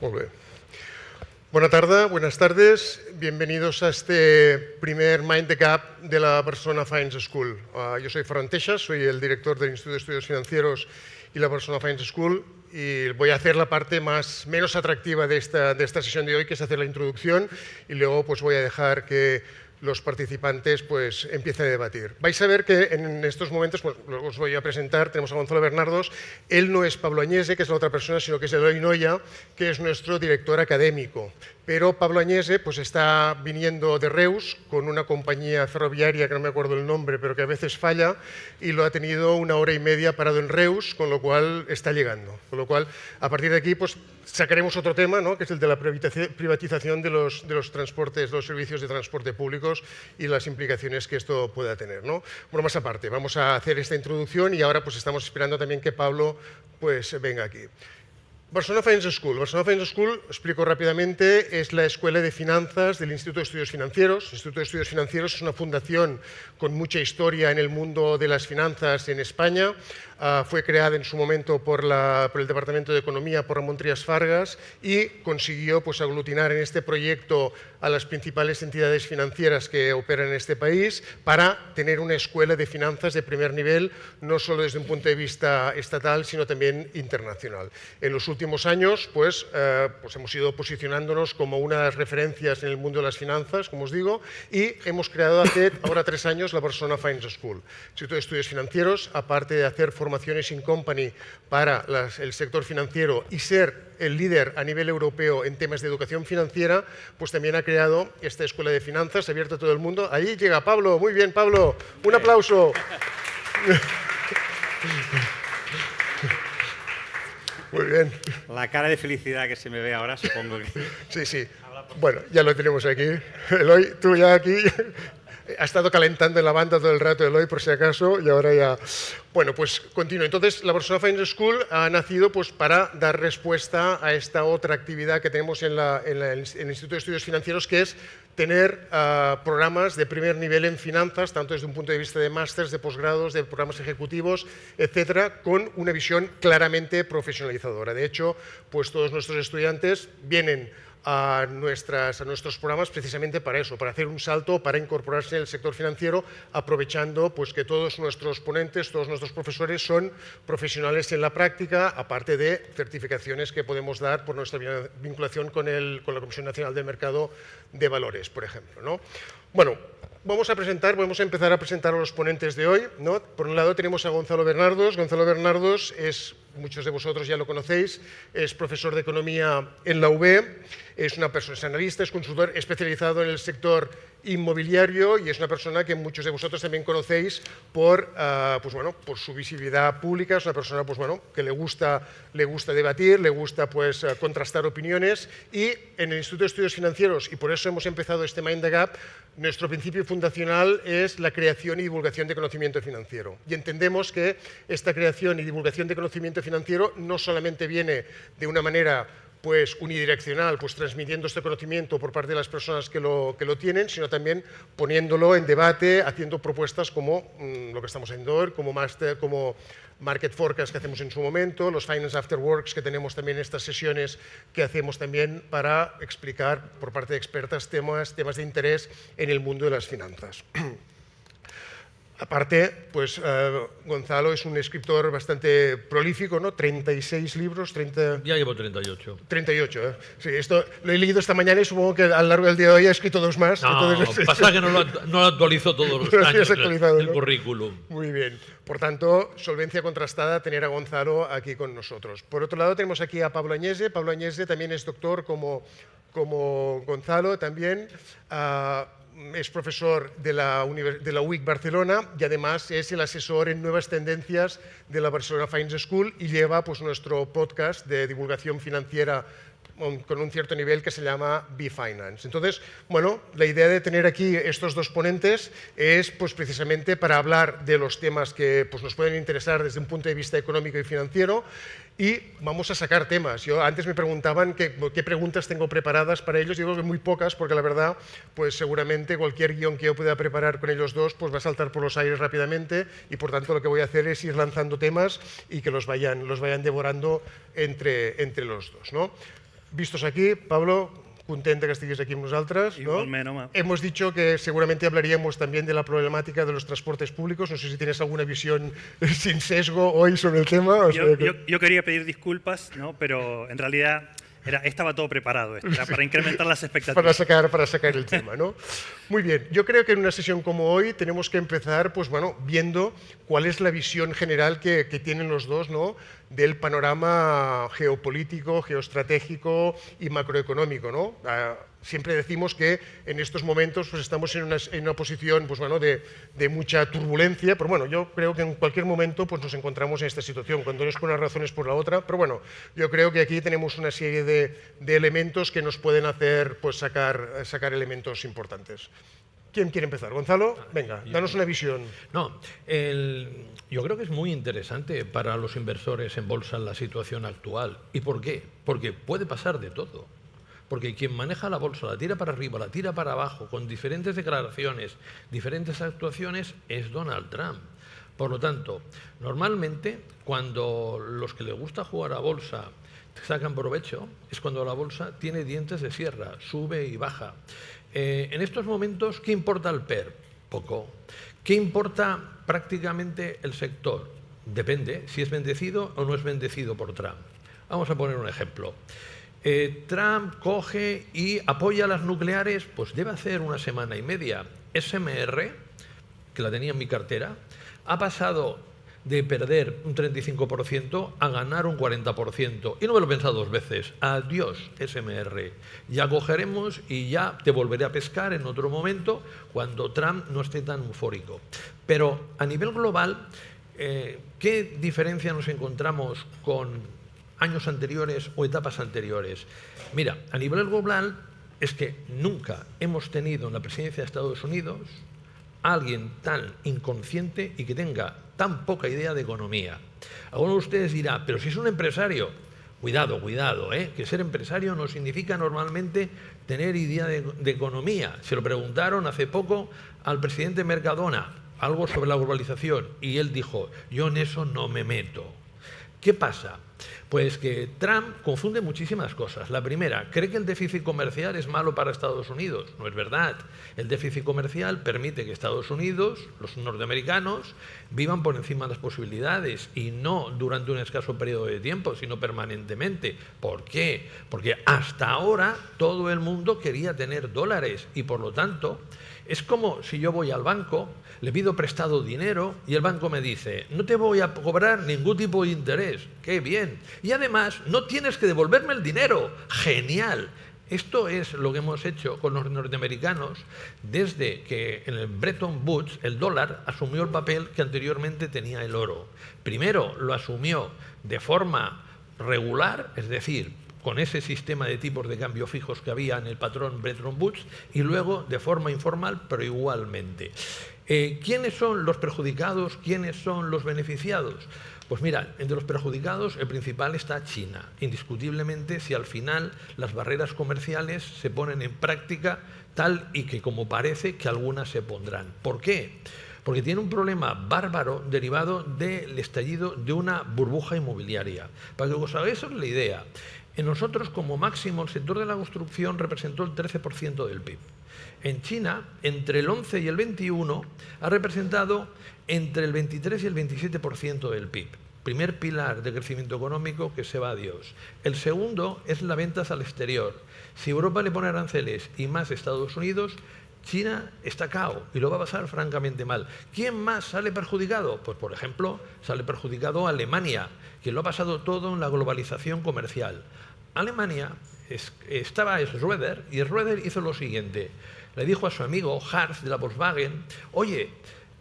Molt bé. Buenas tardes. Bienvenidos a este primer Mind the Gap de la Barcelona Finance School. Yo soy Ferran Teixas, soy el director del Instituto de Estudios Financieros y la Barcelona Finance School, y voy a hacer la parte menos atractiva de esta sesión de hoy, que es hacer la introducción, y luego pues voy a dejar que los participantes pues empiecen a debatir. Vais a ver que en estos momentos, pues, os voy a presentar, tenemos a Gonzalo Bernardos. Él no es Pablo Añese, que es la otra persona, sino que es Eloy Noya, que es nuestro director académico. Pero Pablo Añese pues, está viniendo de Reus con una compañía ferroviaria, que no me acuerdo el nombre, pero que a veces falla, y lo ha tenido 1 hora y media parado en Reus, con lo cual está llegando. Con lo cual, a partir de aquí, pues sacaremos otro tema, ¿no?, que es el de la privatización de los transportes, los servicios de transporte públicos y las implicaciones que esto pueda tener, ¿no? Bueno, más aparte, vamos a hacer esta introducción y ahora pues estamos esperando también que Pablo pues venga aquí. Barcelona Finance School. Barcelona Finance School, explico rápidamente, es la escuela de finanzas del Instituto de Estudios Financieros. El Instituto de Estudios Financieros es una fundación con mucha historia en el mundo de las finanzas en España. Fue creada en su momento por el Departamento de Economía, por Ramón Trias Fargas, y consiguió pues, aglutinar en este proyecto a las principales entidades financieras que operan en este país para tener una escuela de finanzas de primer nivel, no solo desde un punto de vista estatal, sino también internacional. En los últimos años pues hemos ido posicionándonos como una de las referencias en el mundo de las finanzas, como os digo, y hemos creado hace ahora 3 años la Barcelona Finance School. El Instituto de Estudios Financieros, aparte de hacer formaciones in company para el sector financiero y ser el líder a nivel europeo en temas de educación financiera, pues también ha creado esta escuela de finanzas abierta a todo el mundo. Ahí llega Pablo. Muy bien, Pablo. Un aplauso. Muy bien. La cara de felicidad que se me ve ahora, supongo que... Sí, sí. Bueno, ya lo tenemos aquí. Eloy, tú ya aquí... Ha estado calentando en la banda todo el rato Eloy, por si acaso, y ahora ya... Bueno, pues continúo. Entonces, la Barcelona Finance School ha nacido pues, para dar respuesta a esta otra actividad que tenemos en el Instituto de Estudios Financieros, que es tener programas de primer nivel en finanzas, tanto desde un punto de vista de másters, de posgrados, de programas ejecutivos, etcétera, con una visión claramente profesionalizadora. De hecho, pues todos nuestros estudiantes vienen a nuestros programas precisamente para eso, para hacer un salto, para incorporarse en el sector financiero, aprovechando pues, que todos nuestros ponentes, todos nuestros profesores son profesionales en la práctica, aparte de certificaciones que podemos dar por nuestra vinculación con la Comisión Nacional del Mercado de Valores, por ejemplo, ¿no? Bueno, vamos a empezar a presentar a los ponentes de hoy, ¿no? Por un lado tenemos a Gonzalo Bernardos. Gonzalo Bernardos es, muchos de vosotros ya lo conocéis, es profesor de Economía en la UB, es una persona, es analista, es consultor especializado en el sector inmobiliario y es una persona que muchos de vosotros también conocéis por su visibilidad pública. Es una persona pues, bueno, que le gusta debatir, le gusta pues, contrastar opiniones, y en el Instituto de Estudios Financieros, y por eso hemos empezado este Mind the Gap, nuestro principio fundacional es la creación y divulgación de conocimiento financiero. Y entendemos que esta creación y divulgación de conocimiento financiero no solamente viene de una manera pues unidireccional, pues transmitiendo este conocimiento por parte de las personas que lo tienen, sino también poniéndolo en debate, haciendo propuestas como lo que estamos haciendo hoy, como Market Forecast que hacemos en su momento, los Finance After Works que tenemos también, estas sesiones que hacemos también para explicar por parte de expertas temas de interés en el mundo de las finanzas. Aparte, pues Gonzalo es un escritor bastante prolífico, ¿no? 36 libros, 30... Ya llevo 38. 38, ¿eh? Sí, esto lo he leído esta mañana y supongo que a lo largo del día de hoy he escrito 2 más. No, entonces, pasa que no lo actualizo todos los años el ¿no? currículum. Muy bien. Por tanto, solvencia contrastada tener a Gonzalo aquí con nosotros. Por otro lado, tenemos aquí a Pablo Añese. Pablo Añese también es doctor como Gonzalo también. Es profesor de la UIC Barcelona y además es el asesor en nuevas tendencias de la Barcelona Finance School y lleva pues, nuestro podcast de divulgación financiera con un cierto nivel que se llama B-Finance. Entonces, bueno, la idea de tener aquí estos 2 ponentes es pues, precisamente para hablar de los temas que pues, nos pueden interesar desde un punto de vista económico y financiero, y vamos a sacar temas. Antes me preguntaban qué preguntas tengo preparadas para ellos. Yo creo que muy pocas, porque la verdad, pues seguramente cualquier guión que yo pueda preparar con ellos 2 pues va a saltar por los aires rápidamente, y por tanto lo que voy a hacer es ir lanzando temas y que los vayan devorando entre los 2, ¿no? vistos aquí, Pablo, contenta que estiguis aquí amb nosaltres. Igualment, home. Hemos dicho que seguramente hablaríamos también de la problemática de los transportes públicos. No sé si tienes alguna visión sin sesgo hoy sobre el tema. Yo quería pedir disculpas, ¿no? Pero en realidad estaba todo preparado. Era para incrementar las expectativas. Para sacar el tema, ¿no? Muy bien. Yo creo que en una sesión como hoy tenemos que empezar, pues bueno, viendo cuál es la visión general que tienen los dos, ¿no?, del panorama geopolítico, geoestratégico y macroeconómico, ¿no? Siempre decimos que en estos momentos pues estamos en una posición, pues bueno, de mucha turbulencia, pero bueno, yo creo que en cualquier momento pues nos encontramos en esta situación, cuando no es por unas razones por la otra, pero bueno, yo creo que aquí tenemos una serie de elementos que nos pueden hacer pues sacar elementos importantes. ¿Quién quiere empezar? ¿Gonzalo? Venga, danos una visión. No, yo creo que es muy interesante para los inversores en bolsa la situación actual. ¿Y por qué? Porque puede pasar de todo. Porque quien maneja la bolsa la tira para arriba, la tira para abajo, con diferentes declaraciones, diferentes actuaciones, es Donald Trump. Por lo tanto, normalmente cuando los que les gusta jugar a bolsa sacan provecho, es cuando la bolsa tiene dientes de sierra, sube y baja. En estos momentos, ¿qué importa el PER? Poco. ¿Qué importa prácticamente el sector? Depende si es bendecido o no es bendecido por Trump. Vamos a poner un ejemplo. Trump coge y apoya las nucleares, pues debe hacer una semana y media. SMR, que la tenía en mi cartera, ha pasado de perder un 35% a ganar un 40%. Y no me lo he pensado dos veces. Adiós, SMR. Ya cogeremos y ya te volveré a pescar en otro momento cuando Trump no esté tan eufórico. Pero a nivel global, ¿qué diferencia nos encontramos con años anteriores o etapas anteriores? Mira, a nivel global es que nunca hemos tenido en la presidencia de Estados Unidos alguien tan inconsciente y que tenga tan poca idea de economía. Algunos de ustedes dirán, pero si es un empresario, cuidado, que ser empresario no significa normalmente tener idea de economía. Se lo preguntaron hace poco al presidente Mercadona, algo sobre la globalización, y él dijo, yo en eso no me meto. ¿Qué pasa? Pues que Trump confunde muchísimas cosas. La primera, cree que el déficit comercial es malo para Estados Unidos. No es verdad. El déficit comercial permite que Estados Unidos, los norteamericanos, vivan por encima de las posibilidades y no durante un escaso periodo de tiempo, sino permanentemente. ¿Por qué? Porque hasta ahora todo el mundo quería tener dólares y por lo tanto es como si yo voy al banco, le pido prestado dinero y el banco me dice, no te voy a cobrar ningún tipo de interés. ¡Qué bien! Y además, no tienes que devolverme el dinero. ¡Genial! Esto es lo que hemos hecho con los norteamericanos desde que en el Bretton Woods el dólar asumió el papel que anteriormente tenía el oro. Primero lo asumió de forma regular, es decir, con ese sistema de tipos de cambio fijos que había en el patrón Bretton Woods, y luego de forma informal, pero igualmente. ¿Quiénes son los perjudicados? ¿Quiénes son los beneficiados? Pues mira, entre los perjudicados el principal está China. Indiscutiblemente, si al final las barreras comerciales se ponen en práctica tal y que como parece que algunas se pondrán. ¿Por qué? Porque tiene un problema bárbaro derivado del estallido de una burbuja inmobiliaria. Para que os hagáis la idea, en nosotros como máximo el sector de la construcción representó el 13% del PIB. En China, entre el 11 y el 21, ha representado entre el 23 y el 27% del PIB. Primer pilar de crecimiento económico que se va a Dios. El segundo es las ventas al exterior. Si Europa le pone aranceles y más Estados Unidos, China está cao y lo va a pasar francamente mal. ¿Quién más sale perjudicado? Pues, por ejemplo, sale perjudicado Alemania, que lo ha pasado todo en la globalización comercial. Alemania estaba Schröder y Schröder hizo lo siguiente. Le dijo a su amigo Hartz de la Volkswagen, oye,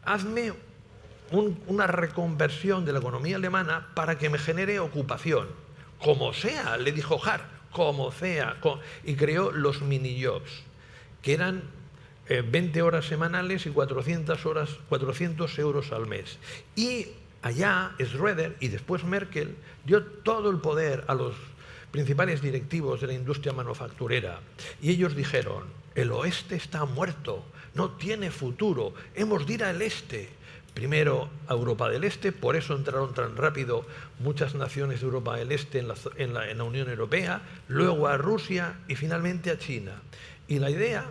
hazme una reconversión de la economía alemana para que me genere ocupación. Como sea, le dijo Hartz, como sea. Y creó los mini-jobs, que eran 20 horas semanales y 400 euros al mes. Y allá Schröder y después Merkel dio todo el poder a los principales directivos de la industria manufacturera. Y ellos dijeron, el oeste está muerto, no tiene futuro, hemos de ir al este. Primero a Europa del Este, por eso entraron tan rápido muchas naciones de Europa del Este en la Unión Europea, luego a Rusia y finalmente a China. Y la idea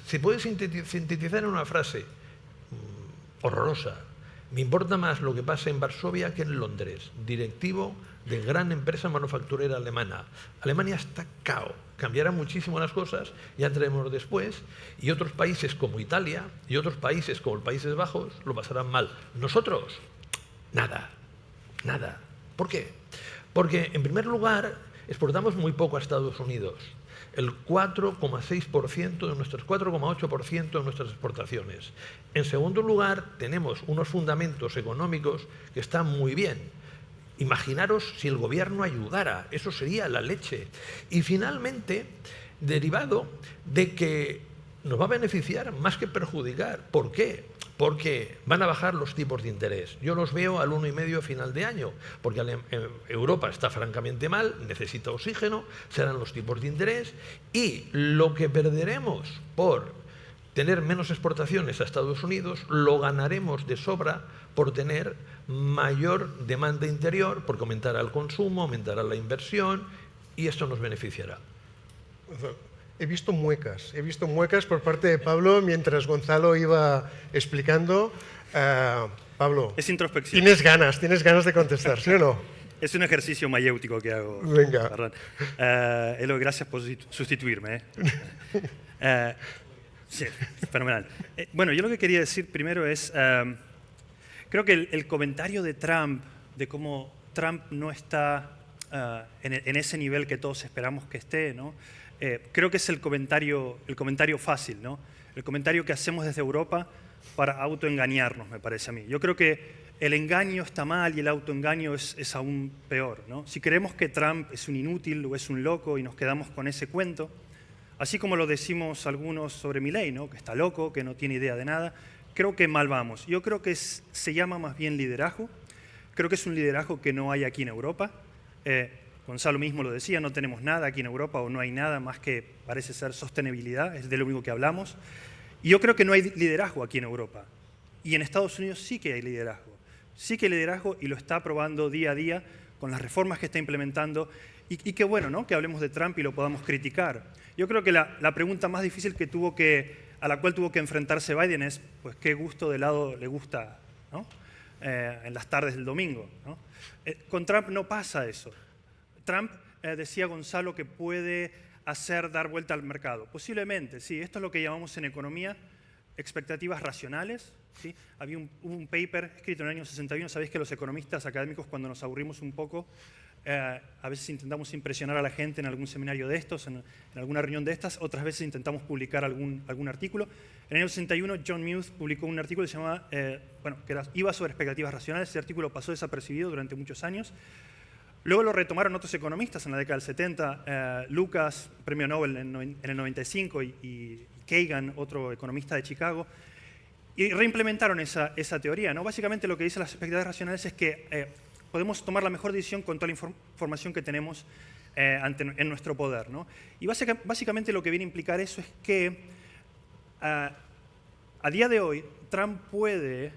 se puede sintetizar en una frase horrorosa. Me importa más lo que pasa en Varsovia que en Londres, directivo de gran empresa manufacturera alemana. Alemania está cao, cambiará muchísimo las cosas, ya entraremos después, y otros países como Italia y otros países como los Países Bajos lo pasarán mal. Nosotros, nada, nada. ¿Por qué? Porque, en primer lugar, exportamos muy poco a Estados Unidos. El 4,6% de nuestras 4,8% de nuestras exportaciones. En segundo lugar, tenemos unos fundamentos económicos que están muy bien. Imaginaros si el gobierno ayudara, eso sería la leche. Y finalmente, derivado de que nos va a beneficiar más que perjudicar. ¿Por qué? Porque van a bajar los tipos de interés. Yo los veo al 1,5 a final de año, porque Europa está francamente mal, necesita oxígeno, serán los tipos de interés, y lo que perderemos por tener menos exportaciones a Estados Unidos, lo ganaremos de sobra por tener mayor demanda interior, porque aumentará el consumo, aumentará la inversión, y esto nos beneficiará. He visto muecas por parte de Pablo mientras Gonzalo iba explicando. Pablo, Es introspección. tienes ganas de contestar, ¿sí o no? Es un ejercicio mayéutico que hago. Venga. Perdón. Elo, gracias por sustituirme. Sí, fenomenal. Bueno, yo lo que quería decir primero es, creo que el comentario de Trump, de cómo Trump no está en ese nivel que todos esperamos que esté, ¿no? Creo que es el comentario fácil, ¿no? El comentario que hacemos desde Europa para autoengañarnos, me parece a mí. Yo creo que el engaño está mal y el autoengaño es aún peor, ¿no? Si creemos que Trump es un inútil o es un loco y nos quedamos con ese cuento, así como lo decimos algunos sobre Milei, ¿no? Que está loco, que no tiene idea de nada, creo que mal vamos. Yo creo que se llama más bien liderazgo. Creo que es un liderazgo que no hay aquí en Europa. Gonzalo mismo lo decía, no tenemos nada aquí en Europa o no hay nada más que parece ser sostenibilidad, es de lo único que hablamos. Y yo creo que no hay liderazgo aquí en Europa. Y en Estados Unidos sí que hay liderazgo. Sí que hay liderazgo y lo está probando día a día con las reformas que está implementando. Y qué bueno, ¿no? Que hablemos de Trump y lo podamos criticar. Yo creo que la pregunta más difícil a la cual tuvo que enfrentarse Biden es, pues, ¿qué gusto de helado le gusta, ¿no? En las tardes del domingo, ¿no? Con Trump no pasa eso. Trump, decía Gonzalo, que puede dar vuelta al mercado. Posiblemente, sí. Esto es lo que llamamos en economía expectativas racionales, ¿sí? Hubo un paper escrito en el año 61. Sabéis que los economistas académicos, cuando nos aburrimos un poco, a veces intentamos impresionar a la gente en algún seminario de estos, en alguna reunión de estas, otras veces intentamos publicar algún artículo. En el año 61, John Muth publicó un artículo que se llamaba, iba sobre expectativas racionales. Ese artículo pasó desapercibido durante muchos años. Luego lo retomaron otros economistas en la década del 70, Lucas, premio Nobel en el 95, y Kagan, otro economista de Chicago, y reimplementaron esa teoría, ¿no? Básicamente lo que dicen las expectativas racionales es que podemos tomar la mejor decisión con toda la información que tenemos en nuestro poder, ¿no? Y básicamente lo que viene a implicar eso es que a día de hoy Trump puede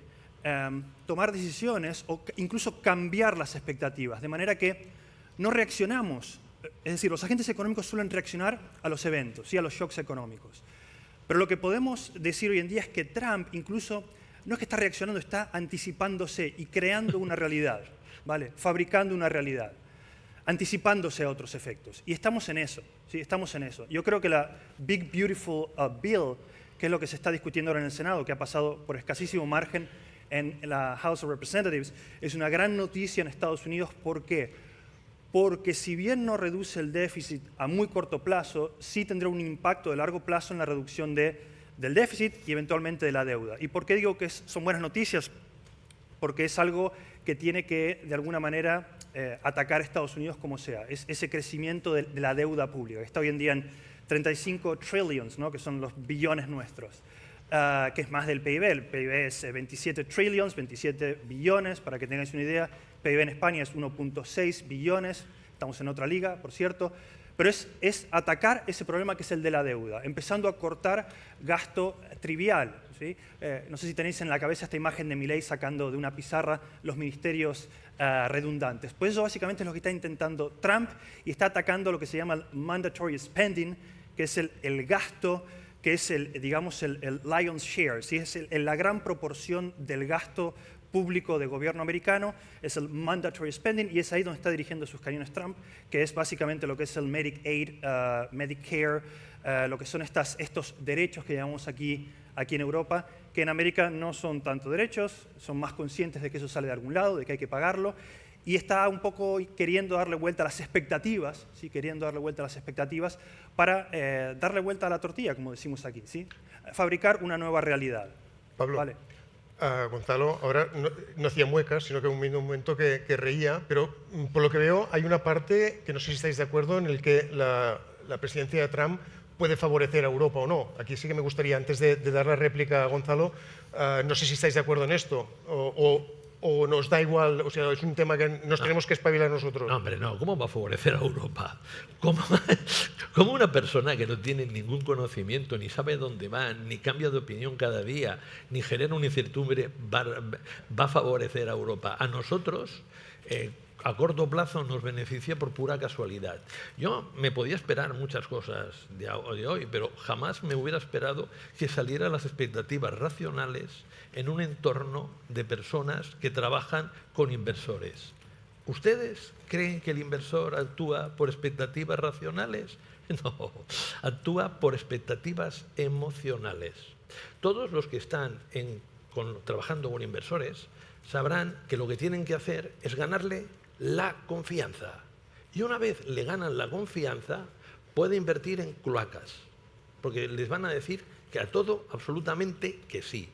tomar decisiones o incluso cambiar las expectativas, de manera que no reaccionamos. Es decir, los agentes económicos suelen reaccionar a los eventos, ¿sí? A los shocks económicos. Pero lo que podemos decir hoy en día es que Trump incluso no es que está reaccionando, está anticipándose y creando una realidad, ¿vale? Fabricando una realidad, anticipándose a otros efectos. Y estamos en eso, ¿sí? Estamos en eso. Yo creo que la Big Beautiful Bill, que es lo que se está discutiendo ahora en el Senado, que ha pasado por escasísimo margen en la House of Representatives, es una gran noticia en Estados Unidos. ¿Por qué? Porque si bien no reduce el déficit a muy corto plazo, sí tendrá un impacto de largo plazo en la reducción del déficit y eventualmente de la deuda. ¿Y por qué digo que son buenas noticias? Porque es algo que tiene que, de alguna manera, atacar a Estados Unidos como sea. Es ese crecimiento de la deuda pública, que está hoy en día en 35 trillions, ¿no? Que son los billones nuestros. Que es más del PIB. El PIB es 27 trillions, 27 billones, para que tengáis una idea. El PIB en España es 1.6 billones, estamos en otra liga, por cierto. pero es atacar ese problema que es el de la deuda, empezando a cortar gasto trivial. ¿Sí? No sé si tenéis en la cabeza esta imagen de Milei sacando de una pizarra los ministerios redundantes. Pues eso básicamente es lo que está intentando Trump y está atacando lo que se llama el mandatory spending, que es el gasto, que es digamos el lion's share, ¿sí? Es la gran proporción del gasto público de gobierno americano, es el mandatory spending, y es ahí donde está dirigiendo sus cañones Trump, que es básicamente lo que es el Medicaid, Medicare, lo que son estos derechos que llamamos aquí en Europa, que en América no son tanto derechos, son más conscientes de que eso sale de algún lado, de que hay que pagarlo, y está un poco queriendo darle vuelta a las expectativas, ¿sí? Queriendo darle vuelta a las expectativas para darle vuelta a la tortilla, como decimos aquí, ¿sí? Fabricar una nueva realidad. Pablo, ¿Vale? Gonzalo ahora no hacía muecas, sino que un momento que reía, pero por lo que veo hay una parte que no sé si estáis de acuerdo en el que la presidencia de Trump puede favorecer a Europa o no. Aquí sí que me gustaría, antes de dar la réplica a Gonzalo, no sé si estáis de acuerdo en esto o nos da igual, o sea, es un tema que nos tenemos que espabilar nosotros. No, hombre, no. ¿Cómo va a favorecer a Europa? ¿Cómo una persona que no tiene ningún conocimiento, ni sabe dónde va, ni cambia de opinión cada día, ni genera una incertidumbre, va a favorecer a Europa? A nosotros, a corto plazo, nos beneficia por pura casualidad. Yo me podía esperar muchas cosas de hoy, pero jamás me hubiera esperado que salieran las expectativas racionales en un entorno de personas que trabajan con inversores. ¿Ustedes creen que el inversor actúa por expectativas racionales? No, actúa por expectativas emocionales. Todos los que están trabajando con inversores sabrán que lo que tienen que hacer es ganarle la confianza. Y una vez le ganan la confianza, puede invertir en cloacas, porque les van a decir que a todo absolutamente que sí.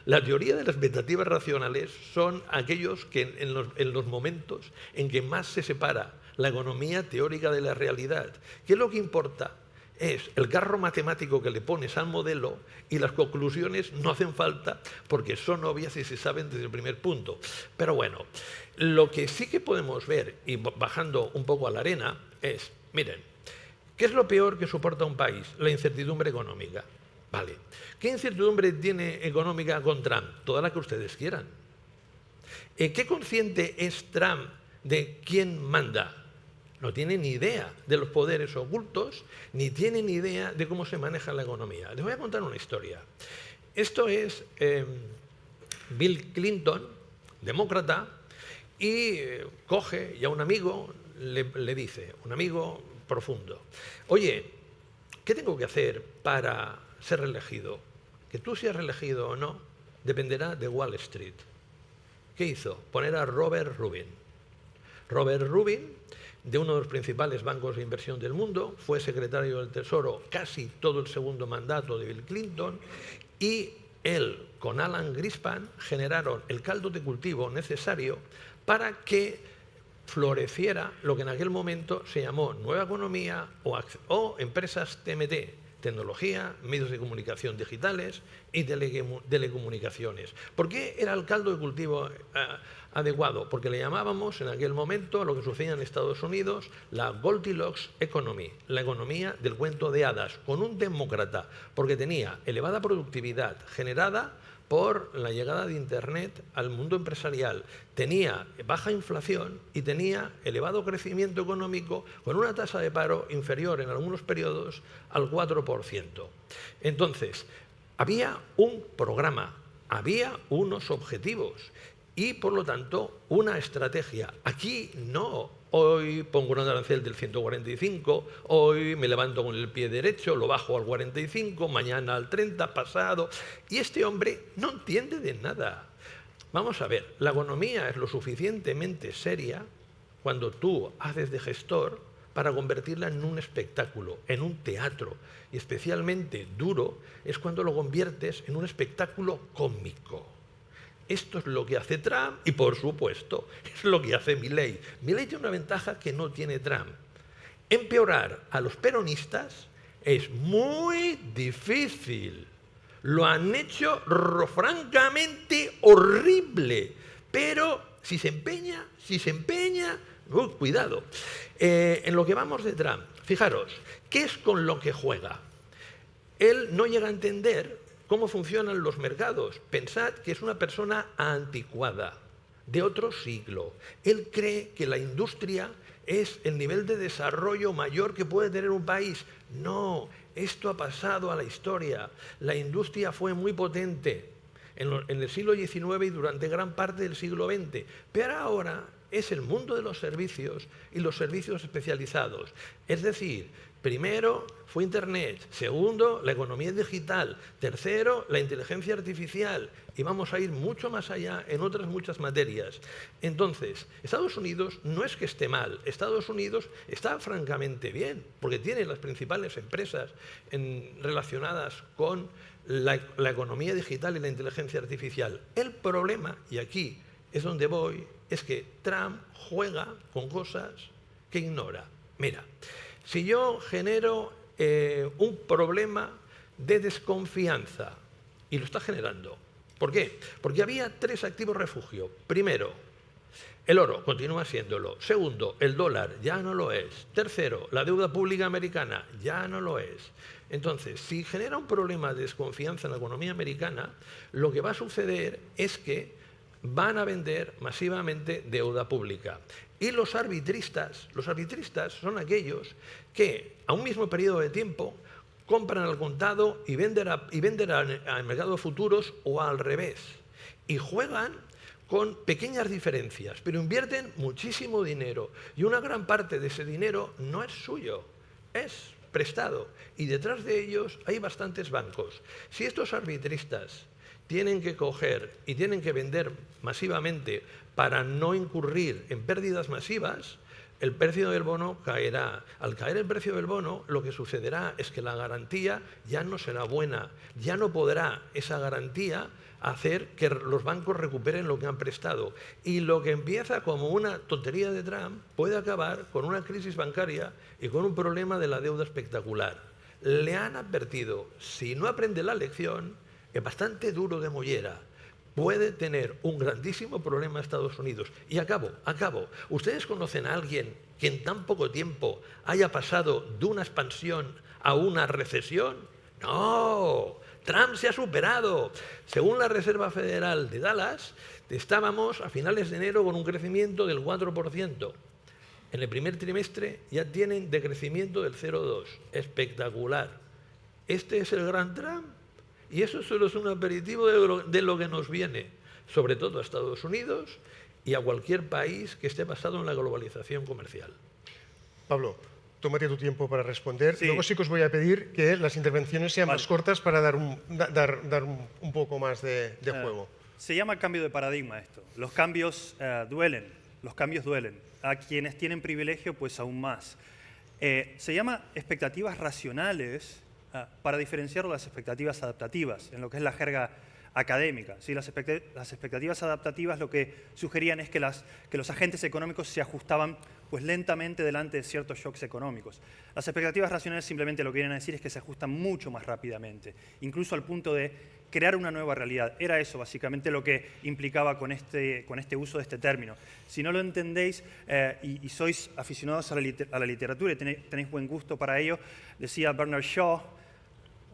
La teoría de las expectativas racionales son aquellos que en los momentos en que más se separa la economía teórica de la realidad. ¿Qué es lo que importa? Es el carro matemático que le pones al modelo y las conclusiones no hacen falta porque son obvias y se saben desde el primer punto. Pero bueno, lo que sí que podemos ver, y bajando un poco a la arena, es, miren, ¿qué es lo peor que soporta un país? La incertidumbre económica. Vale. ¿Qué incertidumbre tiene económica con Trump? Toda la que ustedes quieran. ¿Qué consciente es Trump de quién manda? No tiene ni idea de los poderes ocultos, ni tiene ni idea de cómo se maneja la economía. Les voy a contar una historia. Esto es Bill Clinton, demócrata, y coge y a un amigo le dice, un amigo profundo, oye, ¿qué tengo que hacer para ser reelegido? Que tú seas reelegido o no dependerá de Wall Street. ¿Qué hizo? Poner a Robert Rubin. Robert Rubin, de uno de los principales bancos de inversión del mundo, fue secretario del Tesoro casi todo el segundo mandato de Bill Clinton, y él con Alan Greenspan generaron el caldo de cultivo necesario para que floreciera lo que en aquel momento se llamó nueva economía o empresas TMT, tecnología, medios de comunicación digitales y telecomunicaciones. ¿Por qué era el caldo de cultivo adecuado? Porque le llamábamos en aquel momento a lo que sucedía en Estados Unidos la Goldilocks Economy, la economía del cuento de hadas, con un demócrata, porque tenía elevada productividad generada por la llegada de Internet al mundo empresarial, tenía baja inflación y tenía elevado crecimiento económico con una tasa de paro inferior en algunos periodos al 4%. Entonces, había un programa, había unos objetivos y, por lo tanto, una estrategia. Aquí no, hoy pongo un arancel del 145, hoy me levanto con el pie derecho, lo bajo al 45, mañana al 30, pasado. Y este hombre no entiende de nada. Vamos a ver, la economía es lo suficientemente seria cuando tú haces de gestor para convertirla en un espectáculo, en un teatro. Y especialmente duro es cuando lo conviertes en un espectáculo cómico. Esto es lo que hace Trump y, por supuesto, es lo que hace Milei. Milei tiene una ventaja que no tiene Trump. Empeorar a los peronistas es muy difícil. Lo han hecho francamente horrible. Pero si se empeña, Cuidado. En lo que vamos de Trump, fijaros, ¿qué es con lo que juega? Él no llega a entender cómo funcionan los mercados. Pensad que es una persona anticuada, de otro siglo. Él cree que la industria es el nivel de desarrollo mayor que puede tener un país. No, esto ha pasado a la historia. La industria fue muy potente en el siglo XIX y durante gran parte del siglo XX, pero ahora es el mundo de los servicios y los servicios especializados. Es decir, primero fue Internet, segundo, la economía digital, tercero, la inteligencia artificial, y vamos a ir mucho más allá en otras muchas materias. Entonces, Estados Unidos no es que esté mal, Estados Unidos está francamente bien, porque tiene las principales empresas relacionadas con la economía digital y la inteligencia artificial. El problema, y aquí es donde voy, es que Trump juega con cosas que ignora. Mira, si yo genero un problema de desconfianza, y lo está generando, ¿por qué? Porque había 3 activos refugio. Primero, el oro continúa siéndolo. Segundo, el dólar ya no lo es. Tercero, la deuda pública americana ya no lo es. Entonces, si genera un problema de desconfianza en la economía americana, lo que va a suceder es que van a vender masivamente deuda pública. Y los arbitristas son aquellos que a un mismo periodo de tiempo compran al contado y venden al mercado de futuros o al revés. Y juegan con pequeñas diferencias, pero invierten muchísimo dinero. Y una gran parte de ese dinero no es suyo, es prestado. Y detrás de ellos hay bastantes bancos. Si estos arbitristas tienen que coger y tienen que vender masivamente para no incurrir en pérdidas masivas, el precio del bono caerá. Al caer el precio del bono, lo que sucederá es que la garantía ya no será buena, ya no podrá esa garantía hacer que los bancos recuperen lo que han prestado. Y lo que empieza como una tontería de Trump puede acabar con una crisis bancaria y con un problema de la deuda espectacular. Le han advertido, si no aprende la lección, es bastante duro de mollera. Puede tener un grandísimo problema Estados Unidos. Y acabo. ¿Ustedes conocen a alguien que en tan poco tiempo haya pasado de una expansión a una recesión? No, Trump se ha superado. Según la Reserva Federal de Dallas, estábamos a finales de enero con un crecimiento del 4%. En el primer trimestre ya tienen decrecimiento del 0,2%. Espectacular. Este es el gran Trump. Y eso solo es un aperitivo de lo que nos viene, sobre todo a Estados Unidos y a cualquier país que esté basado en la globalización comercial. Pablo, tómate tu tiempo para responder. Sí. Luego sí que os voy a pedir que las intervenciones sean Vale. más cortas para dar un poco más de juego. Se llama cambio de paradigma esto. Los cambios duelen, A quienes tienen privilegio, pues aún más. Se llama expectativas racionales para diferenciar las expectativas adaptativas, en lo que es la jerga académica. ¿Sí? Las expectativas adaptativas lo que sugerían es que los agentes económicos se ajustaban pues, lentamente delante de ciertos shocks económicos. Las expectativas racionales simplemente lo que vienen a decir es que se ajustan mucho más rápidamente, incluso al punto de crear una nueva realidad. Era eso básicamente lo que implicaba con este uso de este término. Si no lo entendéis y sois aficionados a la literatura y tenéis buen gusto para ello, decía Bernard Shaw,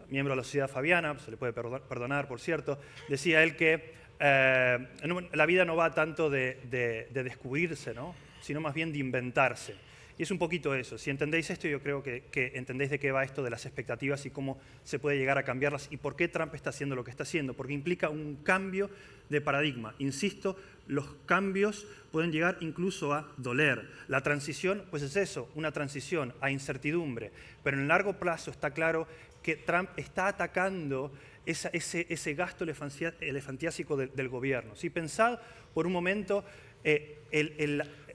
miembro de la Sociedad Fabiana, se le puede perdonar, por cierto, decía él que la vida no va tanto de descubrirse, ¿no? Sino más bien de inventarse. Y es un poquito eso. Si entendéis esto, yo creo que entendéis de qué va esto de las expectativas y cómo se puede llegar a cambiarlas y por qué Trump está haciendo lo que está haciendo. Porque implica un cambio de paradigma. Insisto, los cambios pueden llegar incluso a doler. La transición, pues es eso, una transición a incertidumbre. Pero en el largo plazo está claro que Trump está atacando ese gasto elefantiásico del gobierno. Si pensad por un momento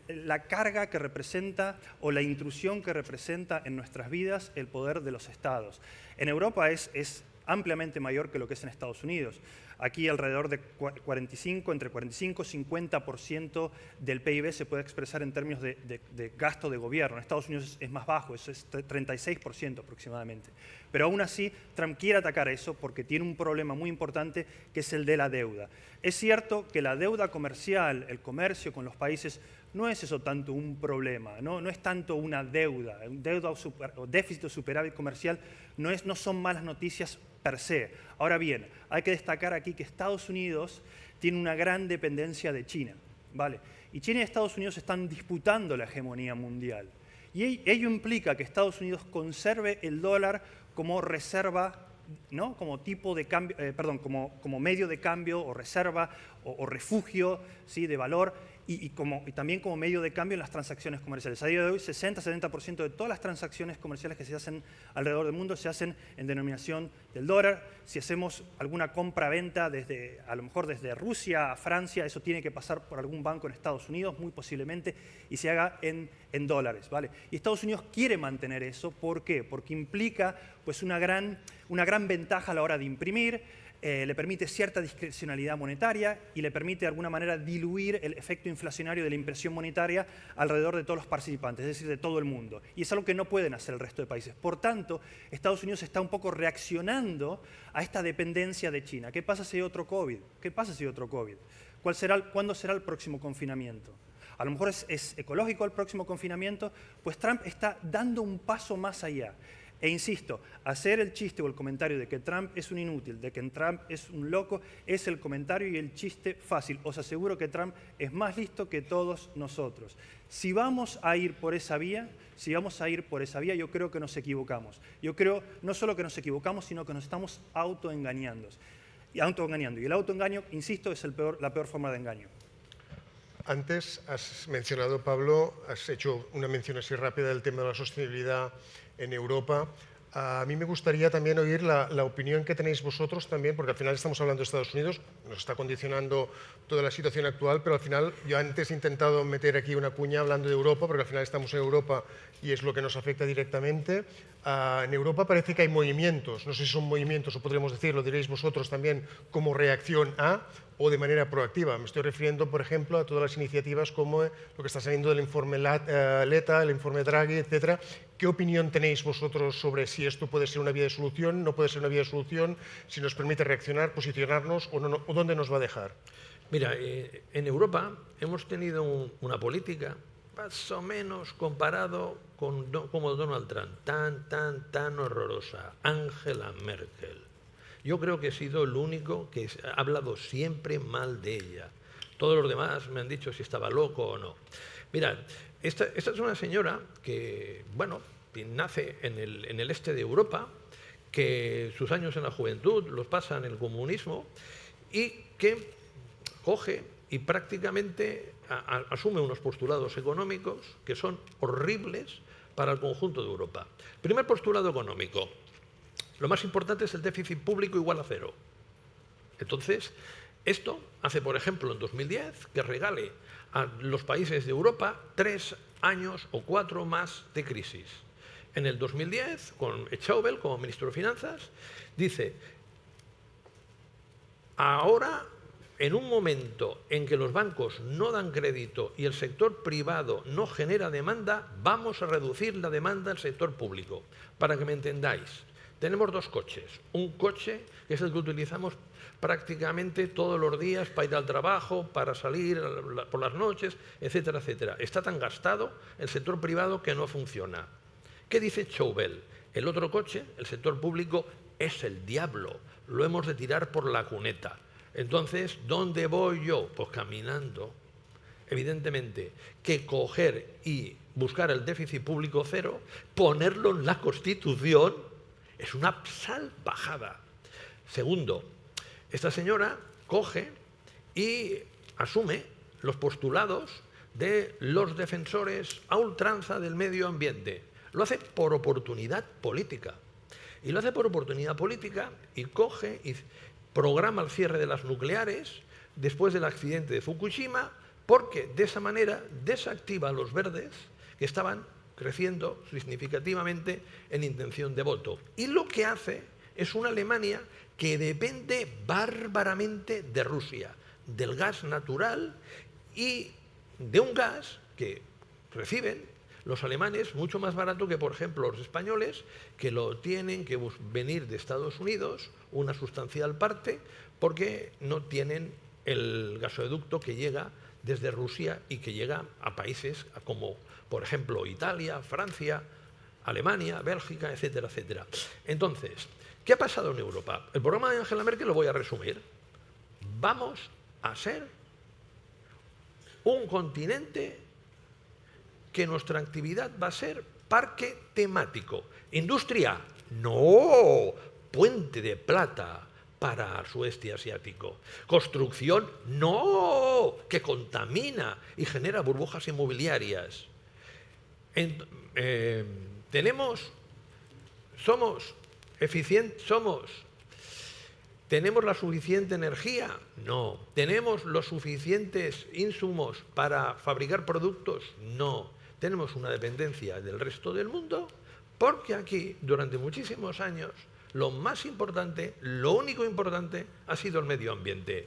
la carga que representa o la intrusión que representa en nuestras vidas el poder de los estados. En Europa es ampliamente mayor que lo que es en Estados Unidos. Aquí alrededor de 45, entre 45 y 50% del PIB se puede expresar en términos de gasto de gobierno. En Estados Unidos es más bajo, eso es 36% aproximadamente. Pero aún así, Trump quiere atacar eso porque tiene un problema muy importante que es el de la deuda. Es cierto que la deuda comercial, el comercio con los países, no es eso tanto un problema, no es tanto una deuda. Deuda o déficit o superávit comercial no son malas noticias per se. Ahora bien, hay que destacar aquí que Estados Unidos tiene una gran dependencia de China, ¿vale? Y China y Estados Unidos están disputando la hegemonía mundial. Y ello implica que Estados Unidos conserve el dólar como reserva, ¿no? Como tipo de cambio, como medio de cambio o reserva o refugio, ¿sí? De valor y también como medio de cambio en las transacciones comerciales. A día de hoy, 60-70% de todas las transacciones comerciales que se hacen alrededor del mundo se hacen en denominación del dólar. Si hacemos alguna compra-venta a lo mejor desde Rusia a Francia, eso tiene que pasar por algún banco en Estados Unidos, muy posiblemente, y se haga en dólares, ¿vale? Y Estados Unidos quiere mantener eso. ¿Por qué? Porque implica pues, una gran ventaja a la hora de imprimir, le permite cierta discrecionalidad monetaria y le permite de alguna manera diluir el efecto inflacionario de la impresión monetaria alrededor de todos los participantes, es decir, de todo el mundo. Y es algo que no pueden hacer el resto de países. Por tanto, Estados Unidos está un poco reaccionando a esta dependencia de China. ¿Qué pasa si hay otro COVID? ¿Qué pasa si hay otro COVID? ¿Cuándo será el próximo confinamiento? A lo mejor es ecológico el próximo confinamiento, pues Trump está dando un paso más allá. E insisto, hacer el chiste o el comentario de que Trump es un inútil, de que Trump es un loco, es el comentario y el chiste fácil. Os aseguro que Trump es más listo que todos nosotros. Si vamos a ir por esa vía, yo creo que nos equivocamos. Yo creo no solo que nos equivocamos, sino que nos estamos autoengañando. Y el autoengaño, insisto, es la peor forma de engaño. Antes has mencionado, Pablo, has hecho una mención así rápida del tema de la sostenibilidad en Europa. A mí me gustaría también oír la opinión que tenéis vosotros también, porque al final estamos hablando de Estados Unidos, nos está condicionando toda la situación actual, pero al final yo antes he intentado meter aquí una cuña hablando de Europa, porque al final estamos en Europa y es lo que nos afecta directamente. En Europa parece que hay movimientos, no sé si son movimientos o podríamos decir, lo diréis vosotros también, como reacción a o de manera proactiva. Me estoy refiriendo, por ejemplo, a todas las iniciativas como lo que está saliendo del informe Letta, el informe Draghi, etcétera. ¿Qué opinión tenéis vosotros sobre si esto puede ser una vía de solución, no puede ser una vía de solución, si nos permite reaccionar, posicionarnos o dónde nos va a dejar? Mira, en Europa hemos tenido una política más o menos comparado como Donald Trump, tan horrorosa, Angela Merkel. Yo creo que he sido el único que ha hablado siempre mal de ella. Todos los demás me han dicho si estaba loco o no. Mirad, esta es una señora que, bueno, nace en el este de Europa, que sus años en la juventud los pasa en el comunismo y que coge y prácticamente asume unos postulados económicos que son horribles para el conjunto de Europa. Primer postulado económico. Lo más importante es el déficit público igual a cero. Entonces, esto hace, por ejemplo, en 2010, que regale a los países de Europa 3 años o 4 más de crisis. En el 2010, con Schäuble como ministro de Finanzas, dice, ahora, en un momento en que los bancos no dan crédito y el sector privado no genera demanda, vamos a reducir la demanda del sector público. Para que me entendáis, tenemos 2 coches. Un coche que es el que utilizamos prácticamente todos los días para ir al trabajo, para salir por las noches, etcétera, etcétera. Está tan gastado el sector privado que no funciona. ¿Qué dice Schäuble? El otro coche, el sector público, es el diablo. Lo hemos de tirar por la cuneta. Entonces, ¿dónde voy yo? Pues caminando. Evidentemente, que coger y buscar el déficit público cero, ponerlo en la Constitución, es una salvajada. Segundo, esta señora coge y asume los postulados de los defensores a ultranza del medio ambiente. Lo hace por oportunidad política. Y lo hace por oportunidad política y coge y programa el cierre de las nucleares después del accidente de Fukushima, porque de esa manera desactiva a los verdes que estaban creciendo significativamente en intención de voto. Y lo que hace es una Alemania que depende bárbaramente de Rusia, del gas natural y de un gas que reciben los alemanes mucho más barato que, por ejemplo, los españoles, que lo tienen que venir de Estados Unidos, una sustancial parte, porque no tienen el gasoducto que llega desde Rusia y que llega a países como, por ejemplo, Italia, Francia, Alemania, Bélgica, etcétera, etcétera. Entonces, ¿qué ha pasado en Europa? El programa de Angela Merkel lo voy a resumir. Vamos a ser un continente que nuestra actividad va a ser parque temático. Industria, no, puente de plata para el sudeste asiático. Construcción, no, que contamina y genera burbujas inmobiliarias. Somos eficientes, ¿tenemos la suficiente energía? No. ¿Tenemos los suficientes insumos para fabricar productos? No. Tenemos una dependencia del resto del mundo porque aquí, durante muchísimos años, lo más importante, lo único importante, ha sido el medio ambiente.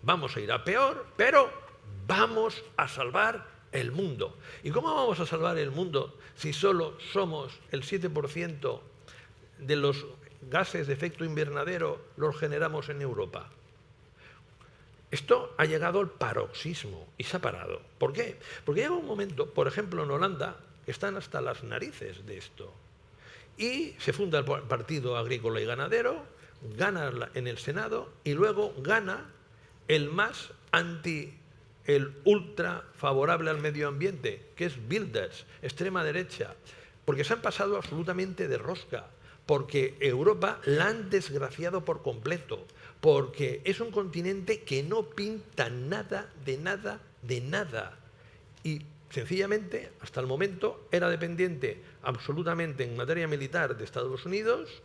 Vamos a ir a peor, pero vamos a salvar el mundo. ¿Y cómo vamos a salvar el mundo si solo somos el 7% de los gases de efecto invernadero los generamos en Europa? Esto ha llegado al paroxismo y se ha parado. ¿Por qué? Porque llega un momento, por ejemplo en Holanda, que están hasta las narices de esto. Y se funda el Partido Agrícola y Ganadero, gana en el Senado y luego gana el más el ultra favorable al medio ambiente, que es Wilders, extrema derecha, porque se han pasado absolutamente de rosca, porque Europa la han desgraciado por completo, porque es un continente que no pinta nada, de nada, de nada. Y sencillamente, hasta el momento, era dependiente absolutamente en materia militar de Estados Unidos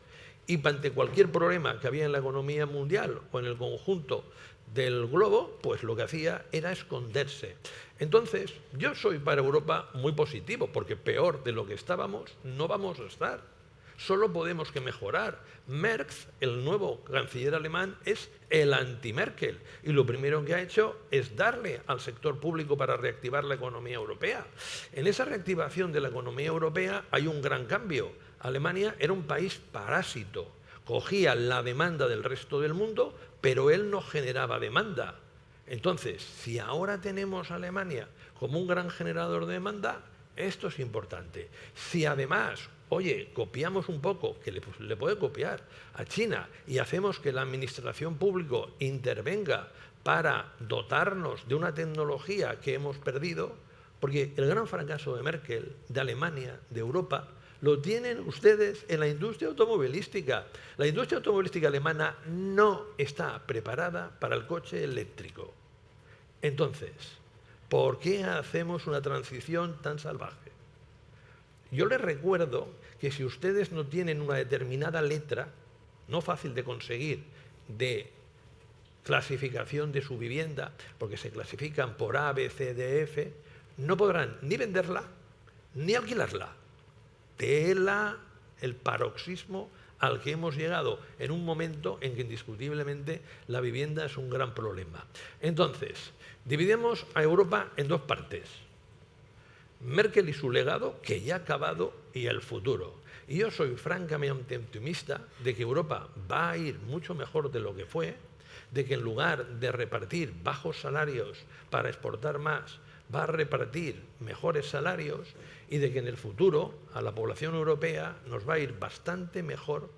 y ante cualquier problema que había en la economía mundial o en el conjunto del globo, pues lo que hacía era esconderse. Entonces, yo soy para Europa muy positivo, porque peor de lo que estábamos no vamos a estar. Solo podemos que mejorar. Merz, el nuevo canciller alemán, es el anti-Merkel. Y lo primero que ha hecho es darle al sector público para reactivar la economía europea. En esa reactivación de la economía europea hay un gran cambio. Alemania era un país parásito. Cogía la demanda del resto del mundo, pero él no generaba demanda. Entonces, si ahora tenemos a Alemania como un gran generador de demanda, esto es importante. Si además, copiamos un poco, que le puede copiar a China, y hacemos que la administración pública intervenga para dotarnos de una tecnología que hemos perdido, porque el gran fracaso de Merkel, de Alemania, de Europa, lo tienen ustedes en la industria automovilística. La industria automovilística alemana no está preparada para el coche eléctrico. Entonces, ¿por qué hacemos una transición tan salvaje? Yo les recuerdo que si ustedes no tienen una determinada letra, no fácil de conseguir, de clasificación de su vivienda, porque se clasifican por A, B, C, D, F, no podrán ni venderla ni alquilarla. Tela el paroxismo al que hemos llegado en un momento en que indiscutiblemente la vivienda es un gran problema. Entonces, dividimos a Europa en dos partes. Merkel y su legado, que ya ha acabado, y el futuro. Y yo soy francamente optimista de que Europa va a ir mucho mejor de lo que fue, de que en lugar de repartir bajos salarios para exportar más, va a repartir mejores salarios y de que en el futuro a la población europea nos va a ir bastante mejor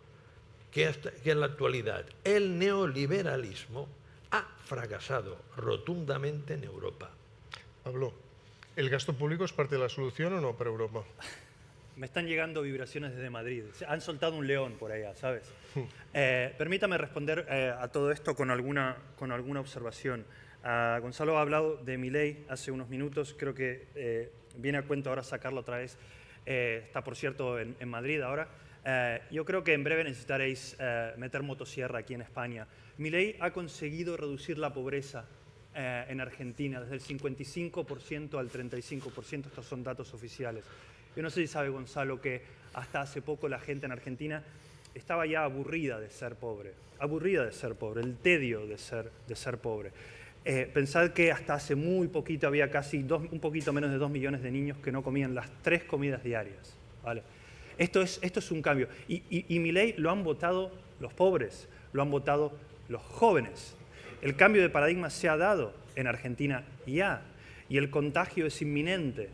que en la actualidad. El neoliberalismo ha fracasado rotundamente en Europa. Pablo, ¿el gasto público es parte de la solución o no para Europa? Me están llegando vibraciones desde Madrid. Han soltado un león por allá, ¿sabes? Permítame responder a todo esto con alguna observación. Gonzalo ha hablado de Milei hace unos minutos. Creo que viene a cuento ahora sacarlo otra vez. Está, por cierto, en Madrid ahora. Yo creo que en breve necesitaréis meter motosierra aquí en España. Milei ha conseguido reducir la pobreza en Argentina desde el 55% al 35%. Estos son datos oficiales. Yo no sé si sabe, Gonzalo, que hasta hace poco la gente en Argentina estaba ya aburrida de ser pobre, el tedio de ser pobre. Pensad que hasta hace muy poquito había un poquito menos de 2 millones de niños que no comían las 3 comidas diarias, ¿vale? Esto es un cambio. Y Milei lo han votado los pobres, lo han votado los jóvenes. El cambio de paradigma se ha dado en Argentina ya, y el contagio es inminente.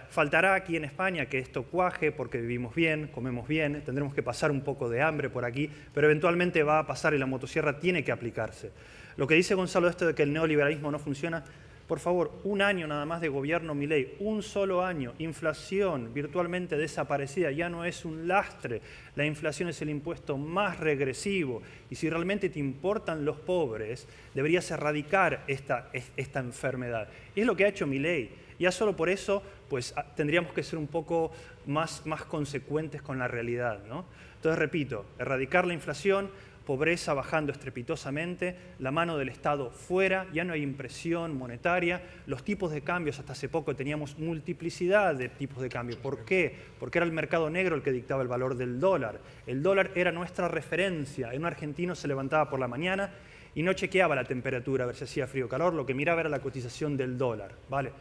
Faltará aquí en España que esto cuaje porque vivimos bien, comemos bien, tendremos que pasar un poco de hambre por aquí, pero eventualmente va a pasar y la motosierra tiene que aplicarse. Lo que dice Gonzalo esto de que el neoliberalismo no funciona, por favor, un año nada más de gobierno Milei, un solo año, inflación virtualmente desaparecida, ya no es un lastre, la inflación es el impuesto más regresivo y si realmente te importan los pobres, deberías erradicar esta enfermedad. Y es lo que ha hecho Milei. Ya solo por eso pues, tendríamos que ser un poco más consecuentes con la realidad, ¿no? Entonces, repito, erradicar la inflación, pobreza bajando estrepitosamente, la mano del Estado fuera, ya no hay impresión monetaria, los tipos de cambios, hasta hace poco teníamos multiplicidad de tipos de cambio. ¿Por qué? Porque era el mercado negro el que dictaba el valor del dólar. El dólar era nuestra referencia. Un argentino se levantaba por la mañana y no chequeaba la temperatura, a ver si hacía frío o calor, lo que miraba era la cotización del dólar, ¿vale?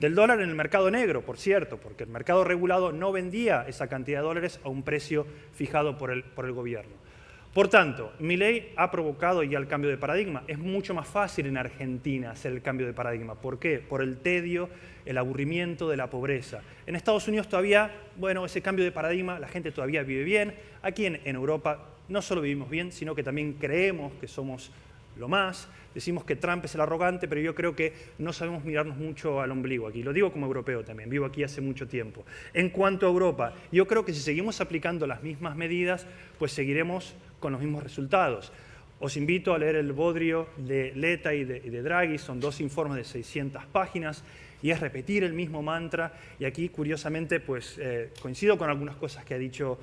Del dólar en el mercado negro, por cierto, porque el mercado regulado no vendía esa cantidad de dólares a un precio fijado por el gobierno. Por tanto, Milei ha provocado ya el cambio de paradigma. Es mucho más fácil en Argentina hacer el cambio de paradigma. ¿Por qué? Por el tedio, el aburrimiento de la pobreza. En Estados Unidos todavía, bueno, ese cambio de paradigma, la gente todavía vive bien. Aquí en Europa no solo vivimos bien, sino que también creemos que somos lo más. Decimos que Trump es el arrogante, pero yo creo que no sabemos mirarnos mucho al ombligo aquí. Lo digo como europeo también, vivo aquí hace mucho tiempo. En cuanto a Europa, yo creo que si seguimos aplicando las mismas medidas, pues seguiremos con los mismos resultados. Os invito a leer el bodrio de Letta y de Draghi, son 2 informes de 600 páginas, y es repetir el mismo mantra, y aquí, curiosamente, pues coincido con algunas cosas que ha dicho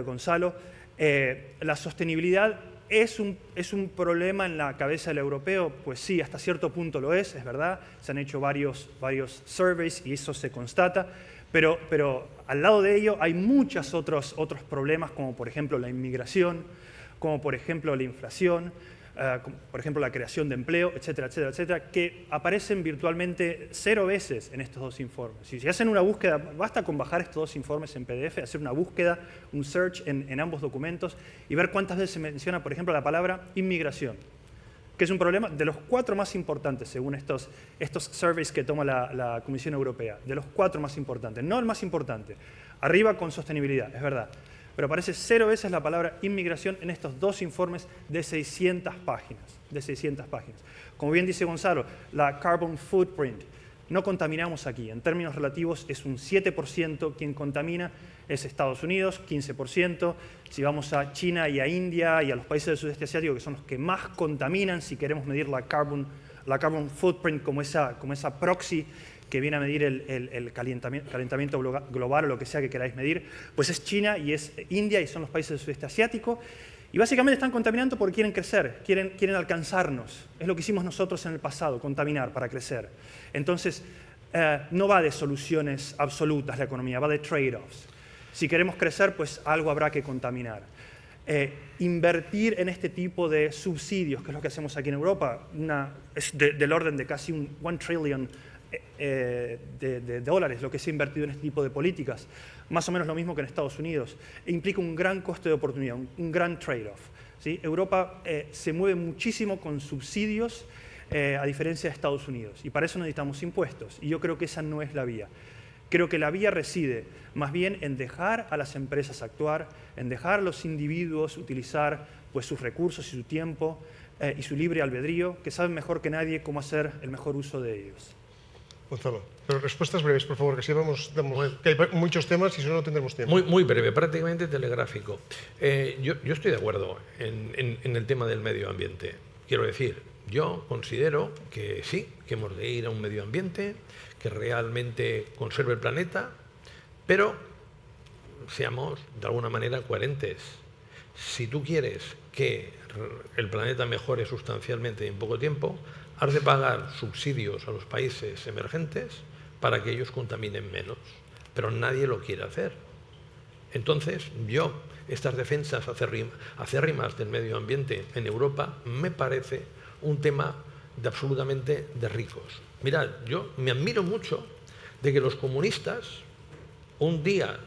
Gonzalo. La sostenibilidad ¿es un problema en la cabeza del europeo? Pues sí, hasta cierto punto lo es verdad. Se han hecho varios surveys y eso se constata. Pero al lado de ello hay muchos otros problemas, como por ejemplo la inmigración, como por ejemplo la inflación, como por ejemplo la creación de empleo, etcétera, etcétera, etcétera, que aparecen virtualmente 0 veces en estos 2 informes. Si hacen una búsqueda, basta con bajar estos 2 informes en PDF, hacer una búsqueda, un search en ambos documentos y ver cuántas veces se menciona, por ejemplo, la palabra inmigración, que es un problema de los 4 más importantes, según estos surveys que toma la Comisión Europea, de los 4 más importantes, no el más importante. Arriba con sostenibilidad, es verdad. Pero aparece 0 veces la palabra inmigración en estos 2 informes de 600 páginas. Como bien dice Gonzalo, la carbon footprint. No contaminamos aquí. En términos relativos es un 7% quien contamina, es Estados Unidos, 15%. Si vamos a China y a India y a los países del sudeste asiático, que son los que más contaminan, si queremos medir la carbon footprint como esa proxy que viene a medir el calentamiento global o lo que sea que queráis medir, pues es China y es India y son los países del sudeste asiático. Y básicamente están contaminando porque quieren crecer, quieren alcanzarnos. Es lo que hicimos nosotros en el pasado, contaminar para crecer. Entonces, no va de soluciones absolutas la economía, va de trade-offs. Si queremos crecer, pues algo habrá que contaminar. Invertir en este tipo de subsidios, que es lo que hacemos aquí en Europa, es del orden de casi $1 trillion de dólares, lo que se ha invertido en este tipo de políticas, más o menos lo mismo que en Estados Unidos, e implica un gran coste de oportunidad, un gran trade-off, ¿sí? Europa se mueve muchísimo con subsidios, a diferencia de Estados Unidos, y para eso necesitamos impuestos, y yo creo que esa no es la vía. Creo que la vía reside más bien en dejar a las empresas actuar, en dejar a los individuos utilizar pues, sus recursos y su tiempo y su libre albedrío, que saben mejor que nadie cómo hacer el mejor uso de ellos. Gonzalo, pero respuestas breves, por favor, que si vamos, que hay muchos temas y si no, no tendremos tiempo. Muy breve, prácticamente telegráfico. Yo estoy de acuerdo en el tema del medio ambiente. Quiero decir, yo considero que sí, que hemos de ir a un medio ambiente que realmente conserve el planeta, pero seamos de alguna manera coherentes. Si tú quieres que el planeta mejore sustancialmente en poco tiempo, has de pagar subsidios a los países emergentes para que ellos contaminen menos, pero nadie lo quiere hacer. Entonces, estas defensas acérrimas del medio ambiente en Europa me parece un tema absolutamente de ricos. Mirad, yo me admiro mucho de que los comunistas un día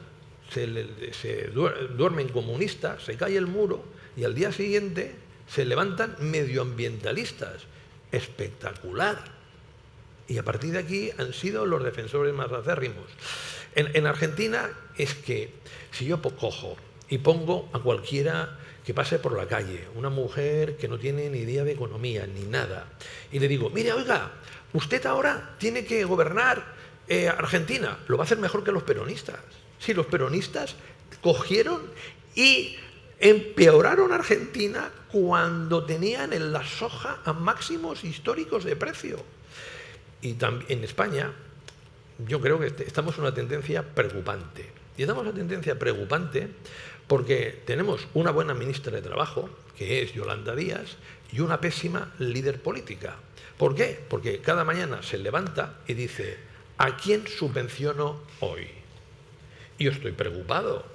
se duermen comunistas, se cae el muro y al día siguiente se levantan medioambientalistas. Espectacular. Y a partir de aquí han sido los defensores más acérrimos. En Argentina es que si yo cojo y pongo a cualquiera que pase por la calle, una mujer que no tiene ni idea de economía ni nada, y le digo, mire, oiga, usted ahora tiene que gobernar Argentina, lo va a hacer mejor que los peronistas. Si los peronistas cogieron y empeoraron Argentina cuando tenían en la soja a máximos históricos de precio. Y también en España yo creo que estamos en una tendencia preocupante. Y estamos en una tendencia preocupante porque tenemos una buena ministra de Trabajo, que es Yolanda Díaz, y una pésima líder política. ¿Por qué? Porque cada mañana se levanta y dice, ¿a quién subvenciono hoy? Y yo estoy preocupado.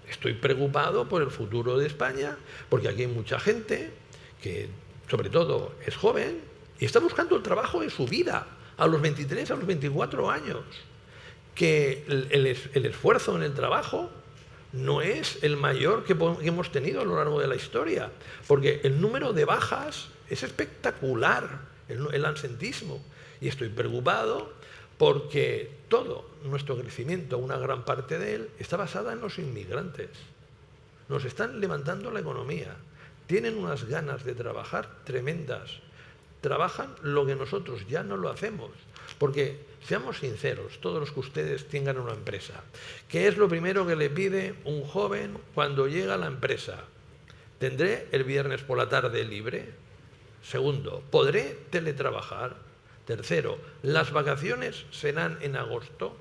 Estoy preocupado por el futuro de España, porque aquí hay mucha gente que, sobre todo, es joven y está buscando el trabajo de su vida a los 23, a los 24 años. Que el esfuerzo en el trabajo no es el mayor que hemos tenido a lo largo de la historia, porque el número de bajas es espectacular, el absentismo. Y estoy preocupado porque todo nuestro crecimiento, una gran parte de él, está basada en los inmigrantes. Nos están levantando la economía, tienen unas ganas de trabajar tremendas, trabajan lo que nosotros ya no lo hacemos. Porque, seamos sinceros, todos los que ustedes tengan una empresa, ¿qué es lo primero que le pide un joven cuando llega a la empresa? ¿Tendré el viernes por la tarde libre? Segundo, ¿podré teletrabajar? Tercero, ¿las vacaciones serán en agosto?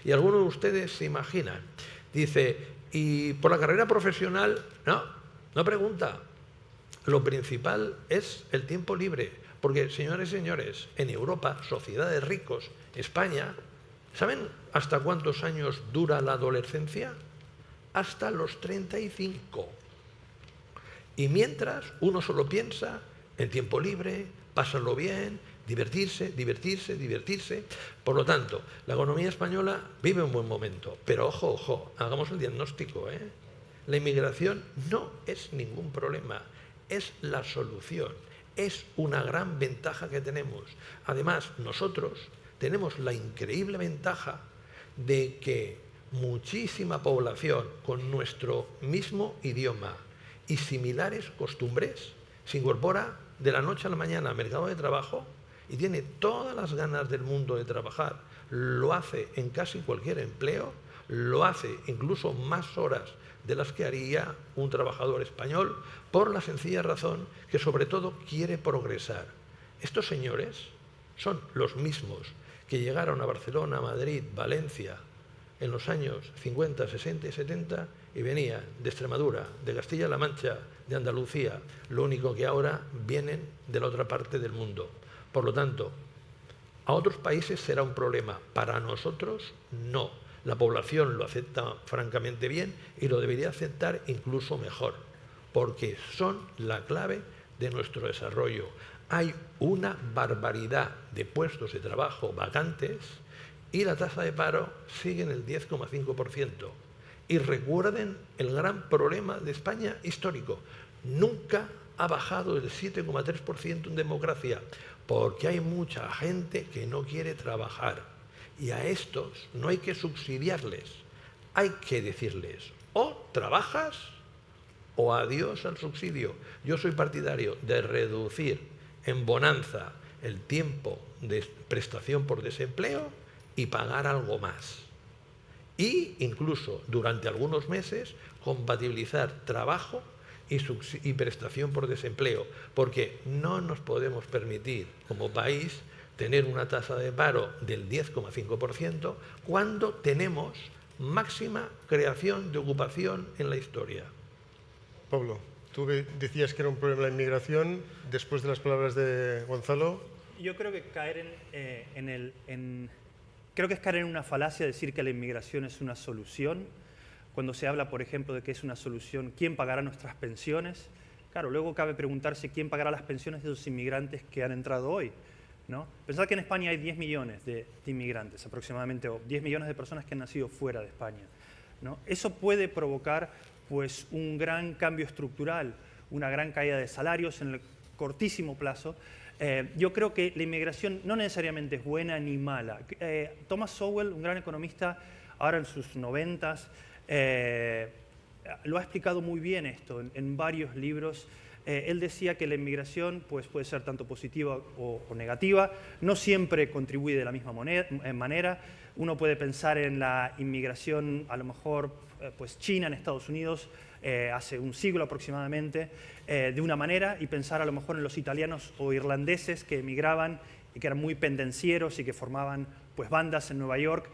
Y algunos de ustedes se imaginan, dice, ¿y por la carrera profesional? No pregunta. Lo principal es el tiempo libre. Porque, señores y señores, en Europa, sociedades ricos, España, ¿saben hasta cuántos años dura la adolescencia? Hasta los 35. Y mientras uno solo piensa en tiempo libre, pasarlo bien, divertirse, divertirse, divertirse. Por lo tanto, la economía española vive un buen momento. Pero ojo, ojo, hagamos el diagnóstico, ¿eh? La inmigración no es ningún problema, es la solución. Es una gran ventaja que tenemos. Además, nosotros tenemos la increíble ventaja de que muchísima población con nuestro mismo idioma y similares costumbres se incorpora de la noche a la mañana al mercado de trabajo y tiene todas las ganas del mundo de trabajar. Lo hace en casi cualquier empleo, lo hace incluso más horas de las que haría un trabajador español, por la sencilla razón que sobre todo quiere progresar. Estos señores son los mismos que llegaron a Barcelona, Madrid, Valencia en los años 50, 60 y 70 y venían de Extremadura, de Castilla-La Mancha, de Andalucía, lo único que ahora vienen de la otra parte del mundo. Por lo tanto, a otros países será un problema, para nosotros no. La población lo acepta francamente bien y lo debería aceptar incluso mejor, porque son la clave de nuestro desarrollo. Hay una barbaridad de puestos de trabajo vacantes y la tasa de paro sigue en el 10,5%. Y recuerden el gran problema de España histórico. Nunca ha bajado el 7,3% en democracia, porque hay mucha gente que no quiere trabajar. Y a estos no hay que subsidiarles, hay que decirles o trabajas o adiós al subsidio. Yo soy partidario de reducir en bonanza el tiempo de prestación por desempleo y pagar algo más. Y incluso durante algunos meses compatibilizar trabajo y prestación por desempleo, porque no nos podemos permitir como país tener una tasa de paro del 10,5% cuando tenemos máxima creación de ocupación en la historia. Pablo, tú decías que era un problema la inmigración, después de las palabras de Gonzalo. Yo creo que creo que es caer en una falacia decir que la inmigración es una solución. cuando se habla, por ejemplo, de que es una solución, ¿quién pagará nuestras pensiones? Claro, luego cabe preguntarse quién pagará las pensiones de esos inmigrantes que han entrado hoy, ¿no? Pensad que en España hay 10 millones de inmigrantes aproximadamente, o 10 millones de personas que han nacido fuera de España, ¿no? Eso puede provocar pues, un gran cambio estructural, una gran caída de salarios en el cortísimo plazo. Yo creo que la inmigración no necesariamente es buena ni mala. Thomas Sowell, un gran economista, ahora en sus 90s, lo ha explicado muy bien esto en varios libros. Él decía que la inmigración pues, puede ser tanto positiva o negativa, no siempre contribuye de la misma manera. Uno puede pensar en la inmigración, a lo mejor, pues China en Estados Unidos, hace un siglo aproximadamente, de una manera, y pensar a lo mejor en los italianos o irlandeses que emigraban y que eran muy pendencieros y que formaban pues, bandas en Nueva York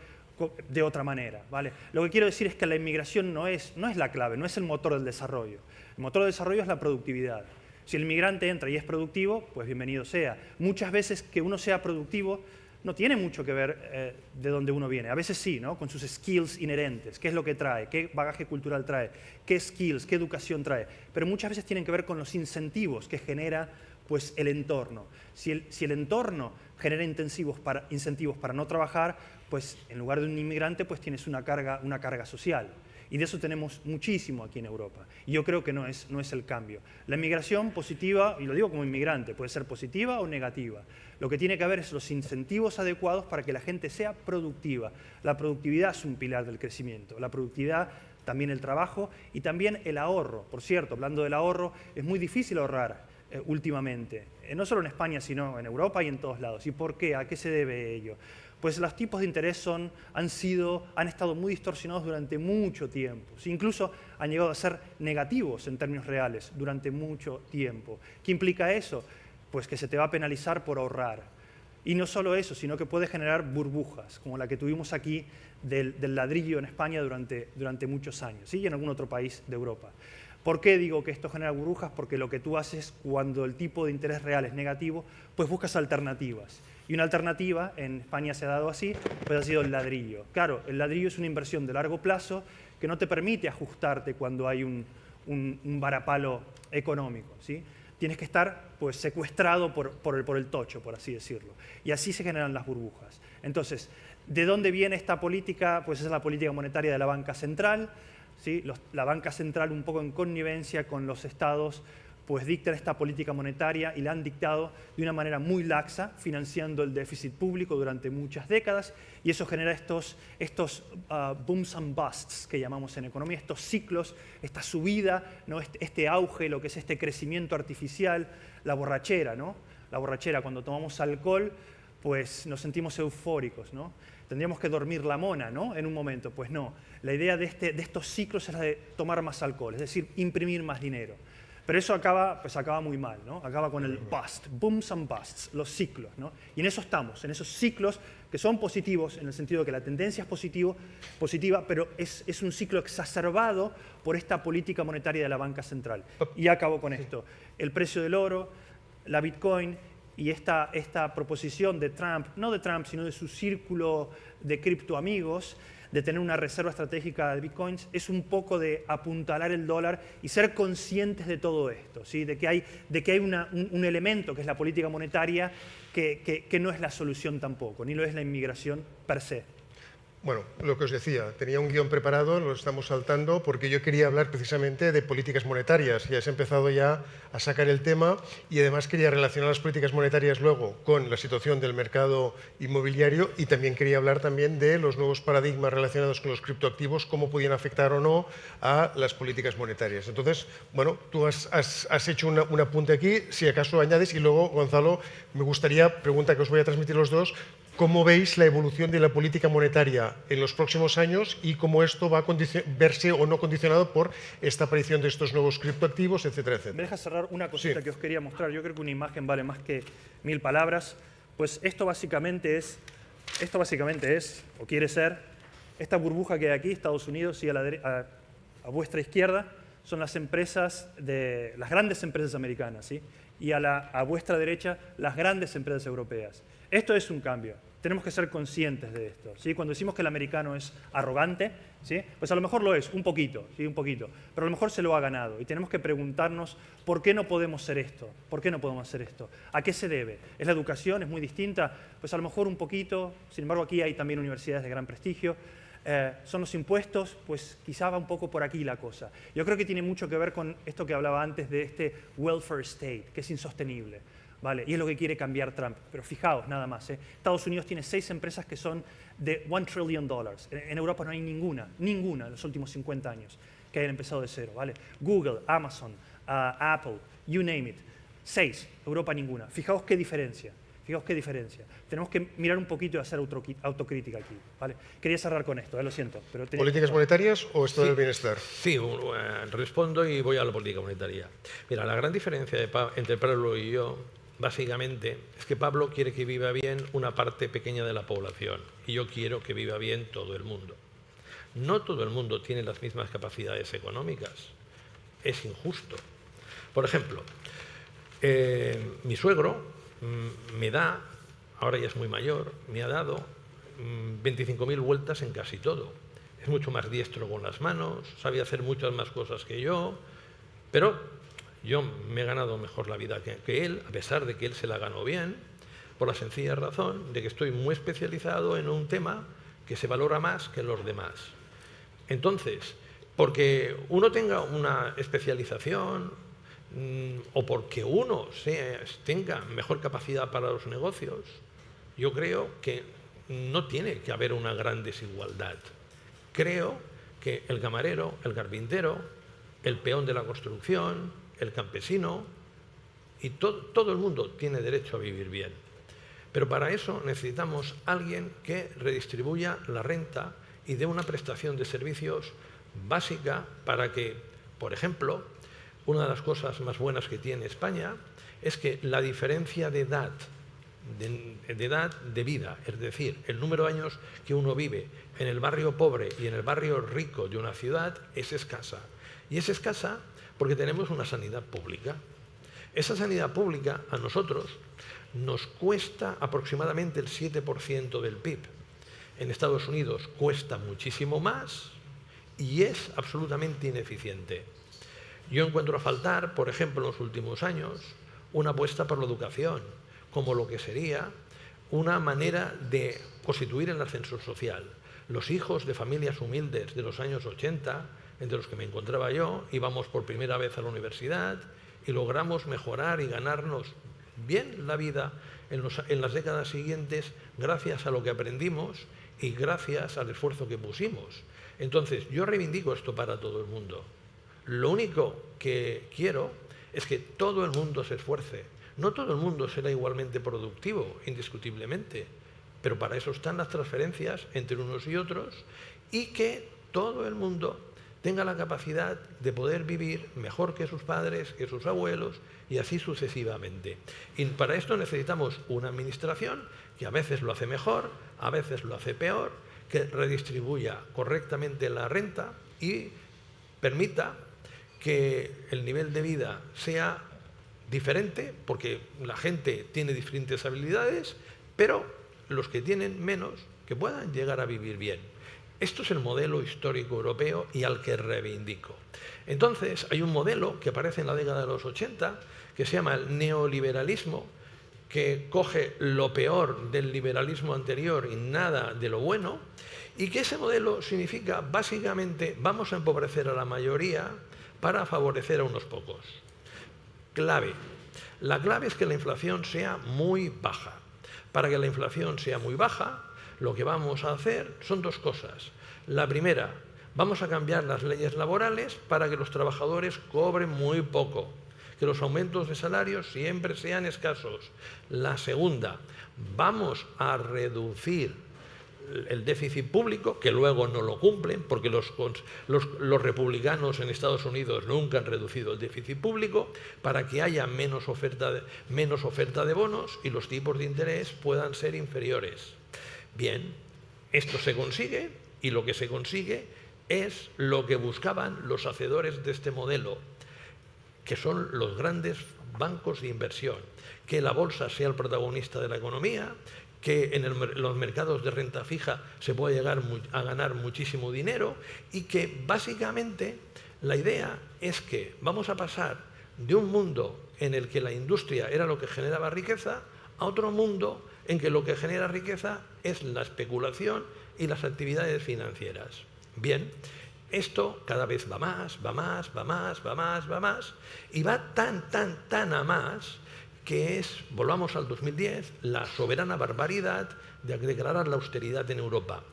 de otra manera, ¿vale? Lo que quiero decir es que la inmigración no es la clave, no es el motor del desarrollo. El motor del desarrollo es la productividad. Si el inmigrante entra y es productivo, pues bienvenido sea. Muchas veces que uno sea productivo no tiene mucho que ver de dónde uno viene. A veces sí, ¿no? Con sus skills inherentes. ¿Qué es lo que trae? ¿Qué bagaje cultural trae? ¿Qué skills? ¿Qué educación trae? Pero muchas veces tienen que ver con los incentivos que genera pues, el entorno. Si el entorno genera incentivos para no trabajar, pues en lugar de un inmigrante pues tienes una carga social. Y de eso tenemos muchísimo aquí en Europa. Y yo creo que no es el cambio. La inmigración positiva, y lo digo como inmigrante, puede ser positiva o negativa. Lo que tiene que haber es los incentivos adecuados para que la gente sea productiva. La productividad es un pilar del crecimiento. La productividad, también el trabajo y también el ahorro. Por cierto, hablando del ahorro, es muy difícil ahorrar últimamente. No solo en España, sino en Europa y en todos lados. ¿Y por qué? ¿A qué se debe ello? Pues los tipos de interés han estado muy distorsionados durante mucho tiempo. Incluso han llegado a ser negativos en términos reales durante mucho tiempo. ¿Qué implica eso? Pues que se te va a penalizar por ahorrar. Y no solo eso, sino que puede generar burbujas, como la que tuvimos aquí del ladrillo en España durante muchos años, ¿sí? Y en algún otro país de Europa. ¿Por qué digo que esto genera burbujas? Porque lo que tú haces cuando el tipo de interés real es negativo, pues buscas alternativas. Y una alternativa, en España se ha dado así, pues ha sido el ladrillo. Claro, el ladrillo es una inversión de largo plazo que no te permite ajustarte cuando hay un varapalo económico, ¿sí? Tienes que estar pues, secuestrado por el tocho, por así decirlo. Y así se generan las burbujas. Entonces, ¿de dónde viene esta política? Pues es la política monetaria de la banca central, ¿sí? La banca central, un poco en connivencia con los estados, pues dictan esta política monetaria y la han dictado de una manera muy laxa, financiando el déficit público durante muchas décadas, y eso genera estos booms and busts que llamamos en economía, estos ciclos, esta subida, ¿no? este auge, lo que es este crecimiento artificial, la borrachera, ¿no? La borrachera, cuando tomamos alcohol, pues nos sentimos eufóricos, ¿no? Tendríamos que dormir la mona, ¿no? En un momento, pues no. La idea de estos ciclos es la de tomar más alcohol, es decir, imprimir más dinero. Pero eso acaba muy mal, ¿no? Acaba con el bust, booms and busts, los ciclos, ¿no? Y en eso estamos, en esos ciclos que son positivos, en el sentido de que la tendencia es positiva, pero es un ciclo exacerbado por esta política monetaria de la banca central. Y acabo con esto. El precio del oro, la Bitcoin y esta proposición de Trump, no de Trump, sino de su círculo de criptoamigos, de tener una reserva estratégica de bitcoins, es un poco de apuntalar el dólar y ser conscientes de todo esto, ¿sí? de que hay un elemento que es la política monetaria que no es la solución tampoco, ni lo es la inmigración per se. Bueno, lo que os decía, tenía un guión preparado, lo estamos saltando, porque yo quería hablar precisamente de políticas monetarias. Ya has empezado ya a sacar el tema y además quería relacionar las políticas monetarias luego con la situación del mercado inmobiliario y también quería hablar también de los nuevos paradigmas relacionados con los criptoactivos, cómo podían afectar o no a las políticas monetarias. Entonces, bueno, tú has hecho un apunte aquí, si acaso añades, y luego, Gonzalo, me gustaría, pregunta que os voy a transmitir los dos, ¿cómo veis la evolución de la política monetaria en los próximos años y cómo esto va a verse o no condicionado por esta aparición de estos nuevos criptoactivos, etcétera, etcétera? Me deja cerrar una cosita Sí. que os quería mostrar. Yo creo que una imagen vale más que 1000 palabras. Pues esto básicamente es, o quiere ser, esta burbuja que hay aquí, Estados Unidos y a vuestra izquierda, son las grandes empresas americanas, ¿sí? Y a vuestra derecha, las grandes empresas europeas. Esto es un cambio. tenemos que ser conscientes de esto, ¿sí? Cuando decimos que el americano es arrogante, ¿sí? Pues a lo mejor lo es, un poquito, ¿sí? Un poquito, pero a lo mejor se lo ha ganado y tenemos que preguntarnos ¿por qué no podemos ser esto? ¿Por qué no podemos hacer esto? ¿A qué se debe? ¿Es la educación? ¿Es muy distinta? Pues a lo mejor un poquito, sin embargo aquí hay también universidades de gran prestigio. ¿Son los impuestos? Pues quizá va un poco por aquí la cosa. Yo creo que tiene mucho que ver con esto que hablaba antes de este welfare state, que es insostenible. ¿Vale? Y es lo que quiere cambiar Trump. Pero fijaos, nada más. Estados Unidos tiene 6 empresas que son de $1 trillion. En Europa no hay ninguna en los últimos 50 años que hayan empezado de cero. ¿Vale? Google, Amazon, Apple, you name it. 6, Europa ninguna. Fijaos qué diferencia. Fijaos qué diferencia. Tenemos que mirar un poquito y hacer autocrítica aquí. ¿Vale? Quería cerrar con esto, lo siento. Pero ¿Políticas monetarias o estado del bienestar? Sí, respondo y voy a la política monetaria. Mira, la gran diferencia entre Pablo y yo, básicamente, es que Pablo quiere que viva bien una parte pequeña de la población y yo quiero que viva bien todo el mundo. No todo el mundo tiene las mismas capacidades económicas. Es injusto. Por ejemplo, mi suegro me da, ahora ya es muy mayor, me ha dado 25.000 vueltas en casi todo. Es mucho más diestro con las manos, sabe hacer muchas más cosas que yo, pero yo me he ganado mejor la vida que él, a pesar de que él se la ganó bien, por la sencilla razón de que estoy muy especializado en un tema que se valora más que los demás. Entonces, porque uno tenga una especialización o porque uno tenga mejor capacidad para los negocios, yo creo que no tiene que haber una gran desigualdad. Creo que el camarero, el carpintero, el peón de la construcción, el campesino y todo el mundo tiene derecho a vivir bien. Pero para eso necesitamos alguien que redistribuya la renta y dé una prestación de servicios básica para que, por ejemplo, una de las cosas más buenas que tiene España es que la diferencia de edad de vida, es decir, el número de años que uno vive en el barrio pobre y en el barrio rico de una ciudad es escasa. Y es escasa porque tenemos una sanidad pública. Esa sanidad pública a nosotros nos cuesta aproximadamente el 7% del PIB. En Estados Unidos cuesta muchísimo más y es absolutamente ineficiente. Yo encuentro a faltar, por ejemplo, en los últimos años, una apuesta por la educación, como lo que sería una manera de constituir el ascensor social. Los hijos de familias humildes de los años 80, entre los que me encontraba yo, íbamos por primera vez a la universidad y logramos mejorar y ganarnos bien la vida en las décadas siguientes gracias a lo que aprendimos y gracias al esfuerzo que pusimos. Entonces, yo reivindico esto para todo el mundo. Lo único que quiero es que todo el mundo se esfuerce. No todo el mundo será igualmente productivo, indiscutiblemente, pero para eso están las transferencias entre unos y otros y que todo el mundo tenga la capacidad de poder vivir mejor que sus padres, que sus abuelos y así sucesivamente. Y para esto necesitamos una administración que a veces lo hace mejor, a veces lo hace peor, que redistribuya correctamente la renta y permita que el nivel de vida sea diferente, porque la gente tiene diferentes habilidades, pero los que tienen menos, que puedan llegar a vivir bien. Esto es el modelo histórico europeo y al que reivindico. Entonces, hay un modelo que aparece en la década de los 80, que se llama el neoliberalismo, que coge lo peor del liberalismo anterior y nada de lo bueno, y que ese modelo significa, básicamente, vamos a empobrecer a la mayoría para favorecer a unos pocos. Clave. La clave es que la inflación sea muy baja. Para que la inflación sea muy baja, lo que vamos a hacer son dos cosas. La primera, vamos a cambiar las leyes laborales para que los trabajadores cobren muy poco, que los aumentos de salarios siempre sean escasos. La segunda, vamos a reducir el déficit público, que luego no lo cumplen, porque los republicanos en Estados Unidos nunca han reducido el déficit público, para que haya menos oferta de bonos y los tipos de interés puedan ser inferiores. Bien, esto se consigue y lo que se consigue es lo que buscaban los hacedores de este modelo, que son los grandes bancos de inversión, que la bolsa sea el protagonista de la economía, que en los mercados de renta fija se puede llegar a ganar muchísimo dinero y que básicamente la idea es que vamos a pasar de un mundo en el que la industria era lo que generaba riqueza a otro mundo en que lo que genera riqueza es la especulación y las actividades financieras. Bien, esto cada vez va más, va más, va más, va más, va más, y va tan a más que es, volvamos al 2010, la soberana barbaridad de declarar la austeridad en Europa.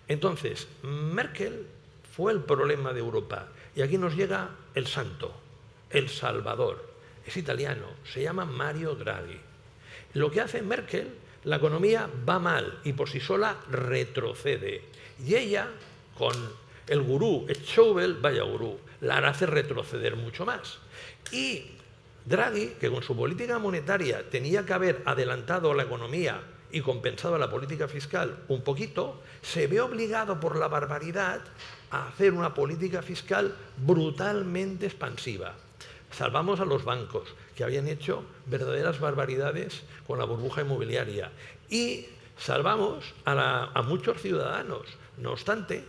Entonces, Merkel fue el problema de Europa, y aquí nos llega el santo, el salvador. Es italiano, se llama Mario Draghi. Lo que hace Merkel, la economía va mal y por sí sola retrocede. Y ella, con el gurú, Schäuble, vaya gurú, la hace retroceder mucho más. Y Draghi, que con su política monetaria tenía que haber adelantado a la economía y compensado a la política fiscal un poquito, se ve obligado por la barbaridad a hacer una política fiscal brutalmente expansiva. Salvamos a los bancos, que habían hecho verdaderas barbaridades con la burbuja inmobiliaria, y salvamos a muchos ciudadanos. No obstante,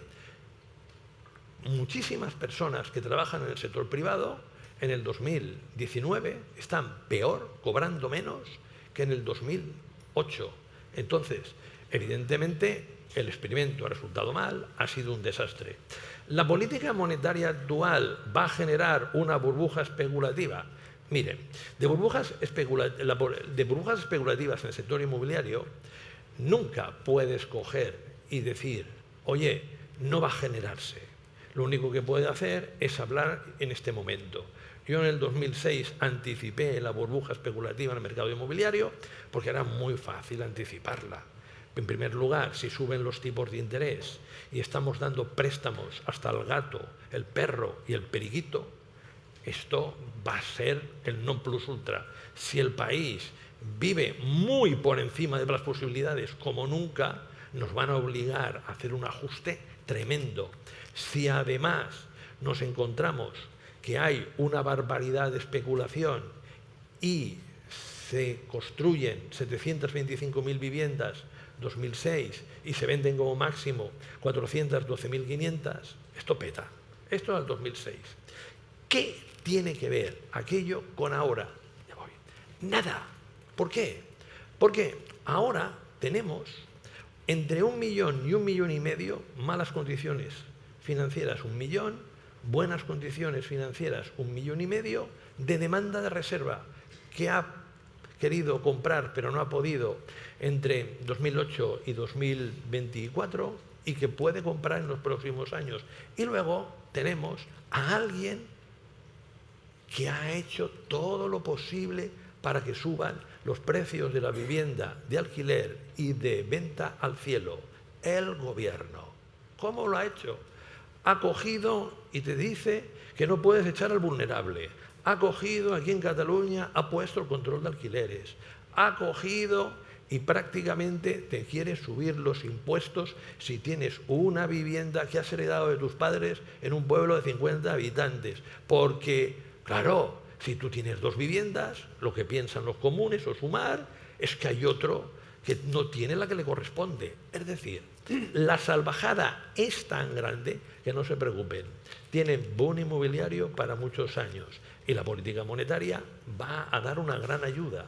muchísimas personas que trabajan en el sector privado en el 2019 están peor, cobrando menos que en el 2008. Entonces, evidentemente, el experimento ha resultado mal, ha sido un desastre. ¿La política monetaria actual va a generar una burbuja especulativa? Miren, de burbujas especulativas en el sector inmobiliario nunca puedes coger y decir, oye, no va a generarse. Lo único que puede hacer es hablar en este momento. Yo en el 2006 anticipé la burbuja especulativa en el mercado inmobiliario porque era muy fácil anticiparla. En primer lugar, si suben los tipos de interés y estamos dando préstamos hasta el gato, el perro y el periquito, esto va a ser el non plus ultra. Si el país vive muy por encima de las posibilidades, como nunca, nos van a obligar a hacer un ajuste tremendo. Si además nos encontramos que hay una barbaridad de especulación y se construyen 725.000 viviendas 2006 y se venden como máximo 412.500, esto peta. Esto es el 2006. ¿Qué tiene que ver aquello con ahora? Ya voy. Nada. ¿Por qué? Porque ahora tenemos entre 1 millón y 1,5 millones malas condiciones financieras, 1 millón, buenas condiciones financieras, 1,5 millones, de demanda de reserva que ha querido comprar pero no ha podido entre 2008 y 2024 y que puede comprar en los próximos años. Y luego tenemos a alguien que ha hecho todo lo posible para que suban los precios de la vivienda de alquiler y de venta al cielo. El gobierno. ¿Cómo lo ha hecho? Ha cogido y te dice que no puedes echar al vulnerable. Ha cogido aquí en Cataluña, ha puesto el control de alquileres. Ha cogido y prácticamente te quiere subir los impuestos si tienes una vivienda que has heredado de tus padres en un pueblo de 50 habitantes. Porque, claro, si tú tienes 2 viviendas, lo que piensan los comunes o Sumar es que hay otro que no tiene la que le corresponde. Es decir, la salvajada es tan grande que no se preocupen. Tienen boom inmobiliario para muchos años y la política monetaria va a dar una gran ayuda.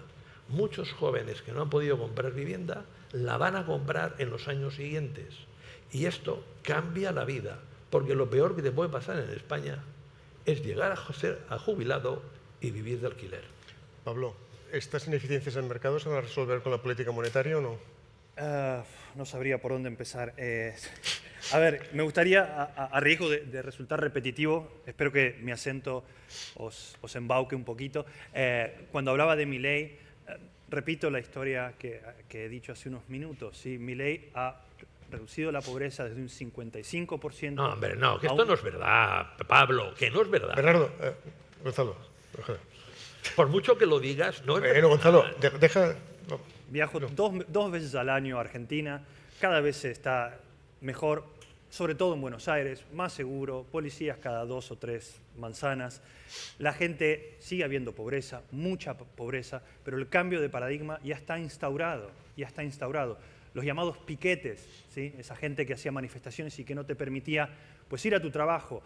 Muchos jóvenes que no han podido comprar vivienda la van a comprar en los años siguientes. Y esto cambia la vida, porque lo peor que te puede pasar en España es llegar a ser jubilado y vivir de alquiler. Pablo, ¿estas ineficiencias en el mercado se van a resolver con la política monetaria o no? No sabría por dónde empezar. A ver, me gustaría, a riesgo de resultar repetitivo, espero que mi acento os embauque un poquito. Cuando hablaba de Milei, repito la historia que he dicho hace unos minutos. ¿Sí? Milei ha reducido la pobreza desde un 55%. No, hombre, no, que esto no es verdad, Pablo, que no es verdad. Bernardo, Gonzalo, déjame. Por mucho que lo digas, no es verdad. Gonzalo, deja... No. Viajo dos veces al año a Argentina, cada vez está mejor. sobre todo en Buenos Aires, más seguro, policías cada 2 o 3 manzanas. La gente sigue habiendo pobreza, mucha pobreza, pero el cambio de paradigma ya está instaurado, ya está instaurado. Los llamados piquetes, ¿sí? Esa gente que hacía manifestaciones y que no te permitía pues, ir a tu trabajo,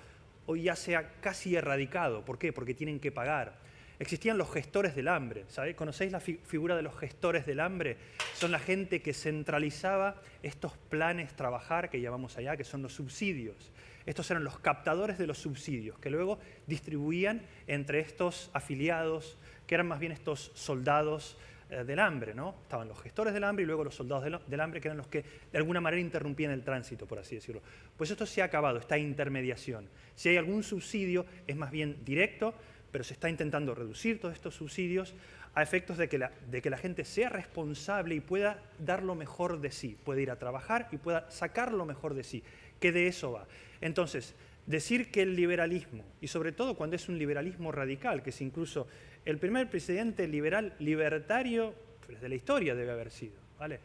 hoy ya se ha casi erradicado. ¿Por qué? Porque tienen que pagar. Existían los gestores del hambre, ¿sabéis? ¿Conocéis la figura de los gestores del hambre? Son la gente que centralizaba estos planes trabajar que llamamos allá, que son los subsidios. Estos eran los captadores de los subsidios, que luego distribuían entre estos afiliados, que eran más bien estos soldados del hambre, ¿no? Estaban los gestores del hambre y luego los soldados del hambre, que eran los que de alguna manera interrumpían el tránsito, por así decirlo. Pues esto se ha acabado, esta intermediación. Si hay algún subsidio, es más bien directo, pero se está intentando reducir todos estos subsidios a efectos de que la gente sea responsable y pueda dar lo mejor de sí, pueda ir a trabajar y pueda sacar lo mejor de sí, que de eso va. Entonces, decir que el liberalismo, y sobre todo cuando es un liberalismo radical, que es incluso el primer presidente liberal libertario de la historia debe haber sido, ¿vale?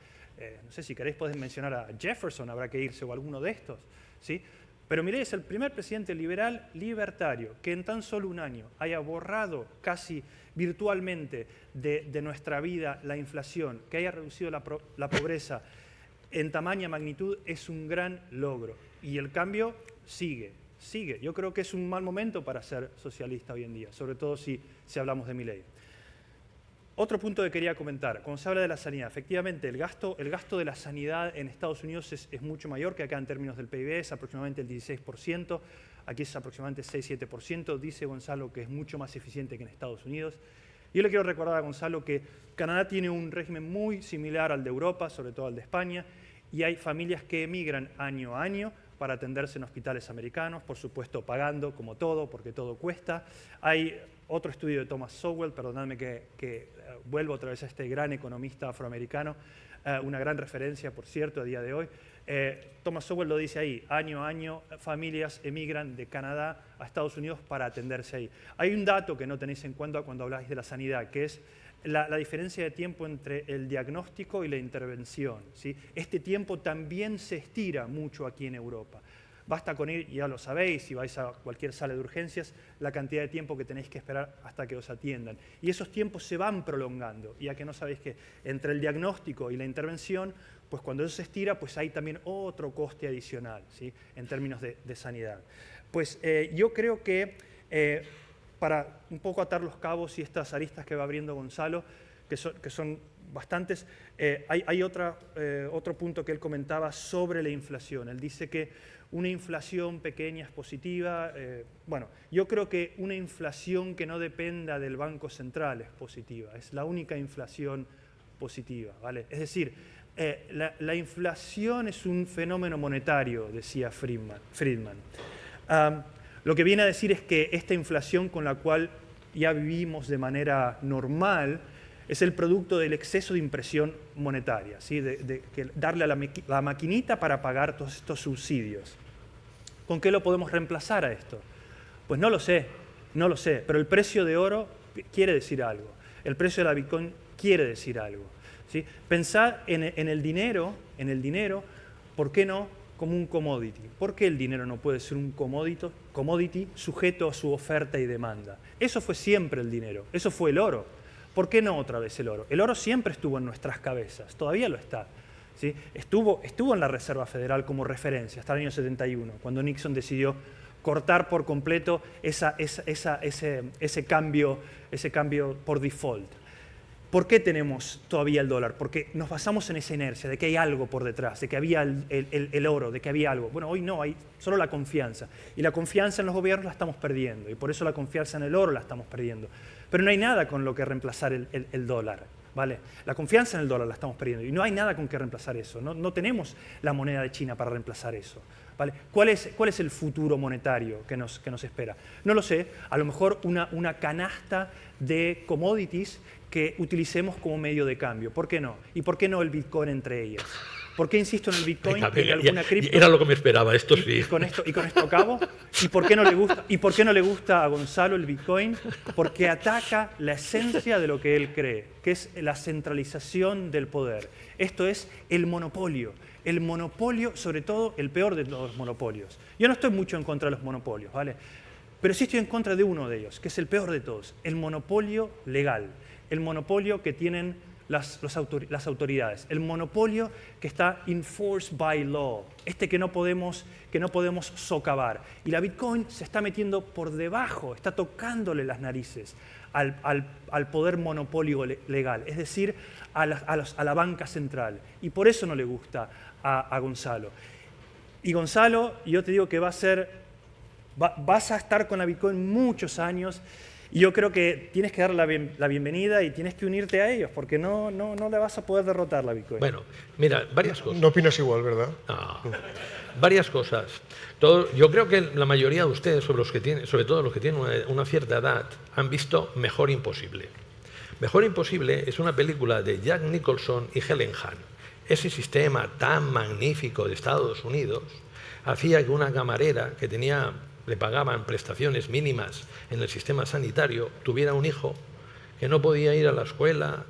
No sé si queréis podéis mencionar a Jefferson, habrá que irse, o alguno de estos, ¿sí? Pero Milei es el primer presidente liberal libertario que en tan solo un año haya borrado casi virtualmente de nuestra vida la inflación, que haya reducido la pobreza en tamaña magnitud, es un gran logro. Y el cambio sigue. Yo creo que es un mal momento para ser socialista hoy en día, sobre todo si hablamos de Milei. Otro punto que quería comentar, cuando se habla de la sanidad, efectivamente el gasto de la sanidad en Estados Unidos es mucho mayor que acá en términos del PIB, es aproximadamente el 16%, aquí es aproximadamente 6-7%, dice Gonzalo que es mucho más eficiente que en Estados Unidos. Yo le quiero recordar a Gonzalo que Canadá tiene un régimen muy similar al de Europa, sobre todo al de España, y hay familias que emigran año a año para atenderse en hospitales americanos, por supuesto pagando como todo, porque todo cuesta. Hay otro estudio de Thomas Sowell, perdonadme que vuelvo otra vez a este gran economista afroamericano, una gran referencia, por cierto, a día de hoy. Thomas Sowell lo dice ahí, año a año familias emigran de Canadá a Estados Unidos para atenderse ahí. Hay un dato que no tenéis en cuenta cuando habláis de la sanidad, que es la diferencia de tiempo entre el diagnóstico y la intervención, ¿sí? Este tiempo también se estira mucho aquí en Europa. Basta con ir, ya lo sabéis, si vais a cualquier sala de urgencias, la cantidad de tiempo que tenéis que esperar hasta que os atiendan. Y esos tiempos se van prolongando, ya que no sabéis que entre el diagnóstico y la intervención, pues cuando eso se estira, pues hay también otro coste adicional, ¿sí? En términos de sanidad. Pues yo creo que para un poco atar los cabos y estas aristas que va abriendo Gonzalo, que son bastantes, hay otro punto que él comentaba sobre la inflación. Él dice que una inflación pequeña es positiva. Bueno, yo creo que una inflación que no dependa del Banco Central es positiva. Es la única inflación positiva, ¿vale? Es decir, la inflación es un fenómeno monetario, decía Friedman. Lo que viene a decir es que esta inflación con la cual ya vivimos de manera normal es el producto del exceso de impresión monetaria, ¿sí? de darle a la maquinita para pagar todos estos subsidios. ¿Con qué lo podemos reemplazar a esto? Pues no lo sé, pero el precio de oro quiere decir algo, el precio de la Bitcoin quiere decir algo, ¿sí? Pensad en el dinero, ¿por qué no como un commodity? ¿Por qué el dinero no puede ser un commodity sujeto a su oferta y demanda? Eso fue siempre el dinero, eso fue el oro. ¿Por qué no otra vez el oro? El oro siempre estuvo en nuestras cabezas, todavía lo está, ¿sí? Estuvo en la Reserva Federal como referencia hasta el año 71, cuando Nixon decidió cortar por completo ese cambio por default. ¿Por qué tenemos todavía el dólar? Porque nos basamos en esa inercia de que hay algo por detrás, de que había el oro, de que había algo. Bueno, hoy no, hay solo la confianza. Y la confianza en los gobiernos la estamos perdiendo, y por eso la confianza en el oro la estamos perdiendo. Pero no hay nada con lo que reemplazar el dólar, ¿vale? La confianza en el dólar la estamos perdiendo, y no hay nada con que reemplazar eso. No tenemos la moneda de China para reemplazar eso, ¿vale? ¿Cuál es el futuro monetario que nos espera? No lo sé, a lo mejor una canasta de commodities que utilicemos como medio de cambio. ¿Por qué no? ¿Y por qué no el Bitcoin entre ellas? ¿Por qué insisto en el Bitcoin Venga, y en alguna cripto? era lo que me esperaba, esto sí. Y con esto acabo. ¿Y por qué no le gusta a Gonzalo el Bitcoin? Porque ataca la esencia de lo que él cree, que es la centralización del poder. Esto es el monopolio. El monopolio, sobre todo, el peor de los monopolios. Yo no estoy mucho en contra de los monopolios, ¿vale? Pero sí estoy en contra de uno de ellos, que es el peor de todos, el monopolio legal, el monopolio que tienen las autoridades, el monopolio que está enforced by law, que no podemos socavar. Y la Bitcoin se está metiendo por debajo, está tocándole las narices al poder monopolio legal, es decir, a la banca central. Y por eso no le gusta a Gonzalo. Y Gonzalo, yo te digo que vas a estar con la Bitcoin muchos años y yo creo que tienes que dar la bienvenida y tienes que unirte a ellos porque no le vas a poder derrotar la Bitcoin. Bueno, mira, varias cosas. No opinas igual, ¿verdad? No, varias cosas. Yo creo que la mayoría de ustedes, sobre todo los que tienen una cierta edad, han visto Mejor Imposible. Mejor Imposible es una película de Jack Nicholson y Helen Hunt. Ese sistema tan magnífico de Estados Unidos hacía que una camarera que le pagaban prestaciones mínimas en el sistema sanitario, tuviera un hijo que no podía ir a la escuela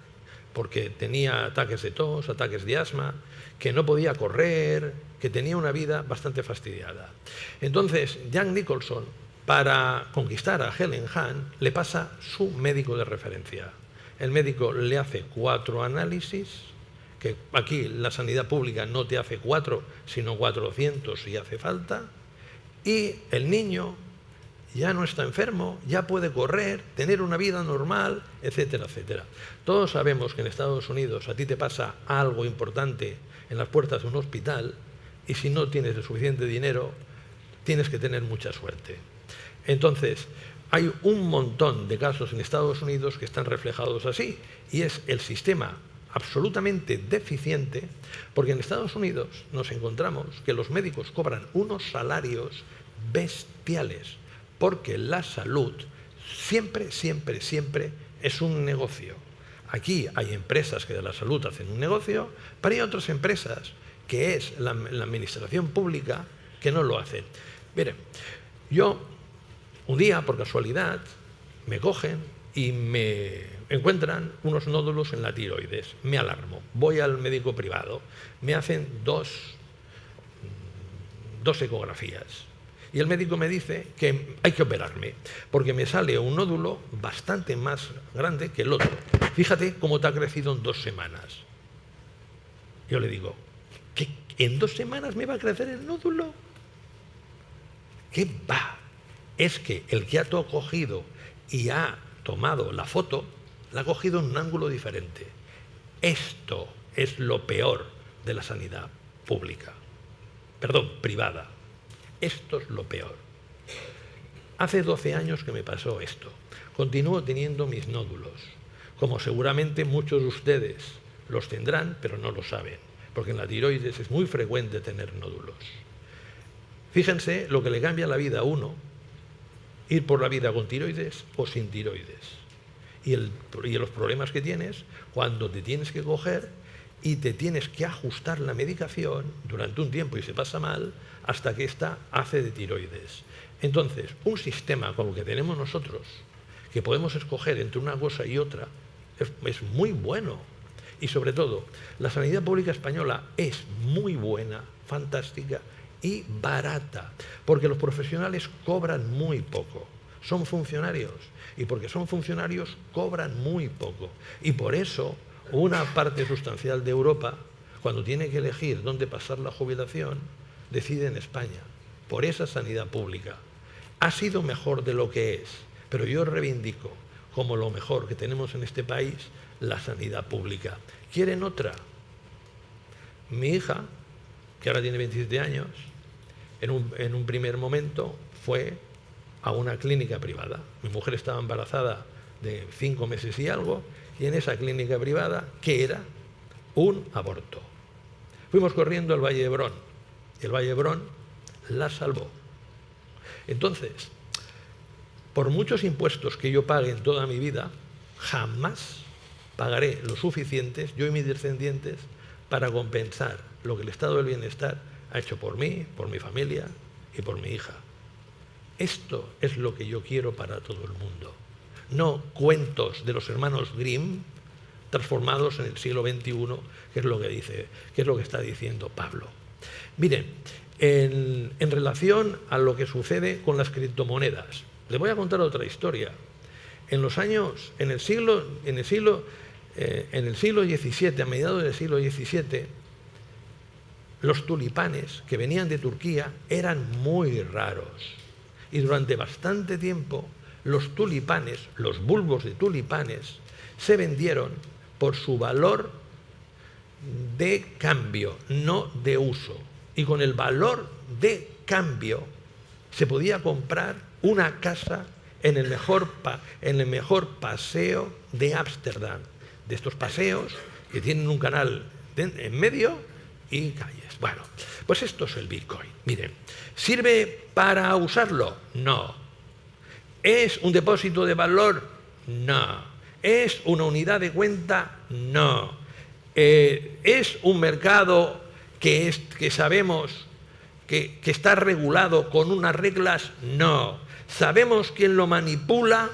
porque tenía ataques de tos, ataques de asma, que no podía correr, que tenía una vida bastante fastidiada. Entonces, Jack Nicholson, para conquistar a Helen Hunt, le pasa su médico de referencia. El médico le hace 4 análisis, que aquí la sanidad pública no te hace 4, sino 400 si hace falta, y el niño ya no está enfermo, ya puede correr, tener una vida normal, etcétera, etcétera. Todos sabemos que en Estados Unidos a ti te pasa algo importante en las puertas de un hospital y si no tienes el suficiente dinero, tienes que tener mucha suerte. Entonces, hay un montón de casos en Estados Unidos que están reflejados así y es el sistema absolutamente deficiente, porque en Estados Unidos nos encontramos que los médicos cobran unos salarios bestiales, porque la salud siempre es un negocio. Aquí hay empresas que de la salud hacen un negocio, pero hay otras empresas, que es la administración pública, que no lo hacen. Miren, yo un día, por casualidad, me cogen y me encuentran unos nódulos en la tiroides. Me alarmo, voy al médico privado, me hacen dos ecografías. Y el médico me dice que hay que operarme, porque me sale un nódulo bastante más grande que el otro. Fíjate cómo te ha crecido en 2 semanas. Yo le digo, ¿qué? ¿En 2 semanas me va a crecer el nódulo? ¿Qué va? Es que el que ha cogido y ha tomado la foto, la ha cogido en un ángulo diferente. Esto es lo peor de la sanidad pública. Perdón, privada. Esto es lo peor. Hace 12 años que me pasó esto. Continúo teniendo mis nódulos, como seguramente muchos de ustedes los tendrán, pero no lo saben, porque en la tiroides es muy frecuente tener nódulos. Fíjense lo que le cambia la vida a uno, ir por la vida con tiroides o sin tiroides. Y los problemas que tienes cuando te tienes que coger y te tienes que ajustar la medicación durante un tiempo y se pasa mal hasta que esta hace de tiroides. Entonces, un sistema como el que tenemos nosotros, que podemos escoger entre una cosa y otra, es muy bueno. Y sobre todo, la sanidad pública española es muy buena, fantástica y barata, porque los profesionales cobran muy poco. Son funcionarios, y porque son funcionarios cobran muy poco. Y por eso una parte sustancial de Europa, cuando tiene que elegir dónde pasar la jubilación, decide en España, por esa sanidad pública. Ha sido mejor de lo que es, pero yo reivindico como lo mejor que tenemos en este país la sanidad pública. ¿Quieren otra? Mi hija, que ahora tiene 27 años, en un primer momento fue a una clínica privada. Mi mujer estaba embarazada de 5 meses y algo, y en esa clínica privada, ¿qué era? Un aborto. Fuimos corriendo al Valle de Hebrón, y el Valle de Hebrón la salvó. Entonces, por muchos impuestos que yo pague en toda mi vida, jamás pagaré lo suficientes, yo y mis descendientes, para compensar lo que el estado del bienestar ha hecho por mí, por mi familia y por mi hija. Esto es lo que yo quiero para todo el mundo. No cuentos de los hermanos Grimm transformados en el siglo XXI, que es lo que está diciendo Pablo. Miren, en relación a lo que sucede con las criptomonedas, les voy a contar otra historia. En el siglo XVII, a mediados del siglo XVII, los tulipanes que venían de Turquía eran muy raros. Y durante bastante tiempo los tulipanes, los bulbos de tulipanes, se vendieron por su valor de cambio, no de uso. Y con el valor de cambio se podía comprar una casa en el mejor paseo de Ámsterdam. De estos paseos que tienen un canal en medio y calles. Bueno, pues esto es el Bitcoin. Miren, ¿sirve para usarlo? No. ¿Es un depósito de valor? No. ¿Es una unidad de cuenta? No. ¿Es un mercado que sabemos que está regulado con unas reglas? No. ¿Sabemos quién lo manipula?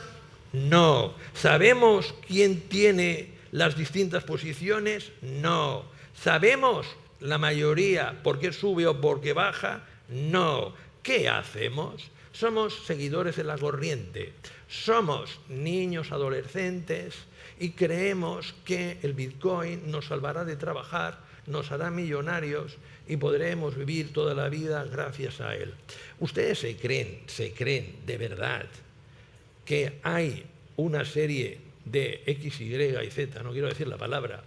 No. ¿Sabemos quién tiene las distintas posiciones? No. ¿Sabemos la mayoría por qué sube o por qué baja? No. ¿Qué hacemos? Somos seguidores de la corriente. Somos niños adolescentes y creemos que el Bitcoin nos salvará de trabajar, nos hará millonarios y podremos vivir toda la vida gracias a él. ¿Ustedes se creen de verdad que hay una serie de X, Y y Z, no quiero decir la palabra,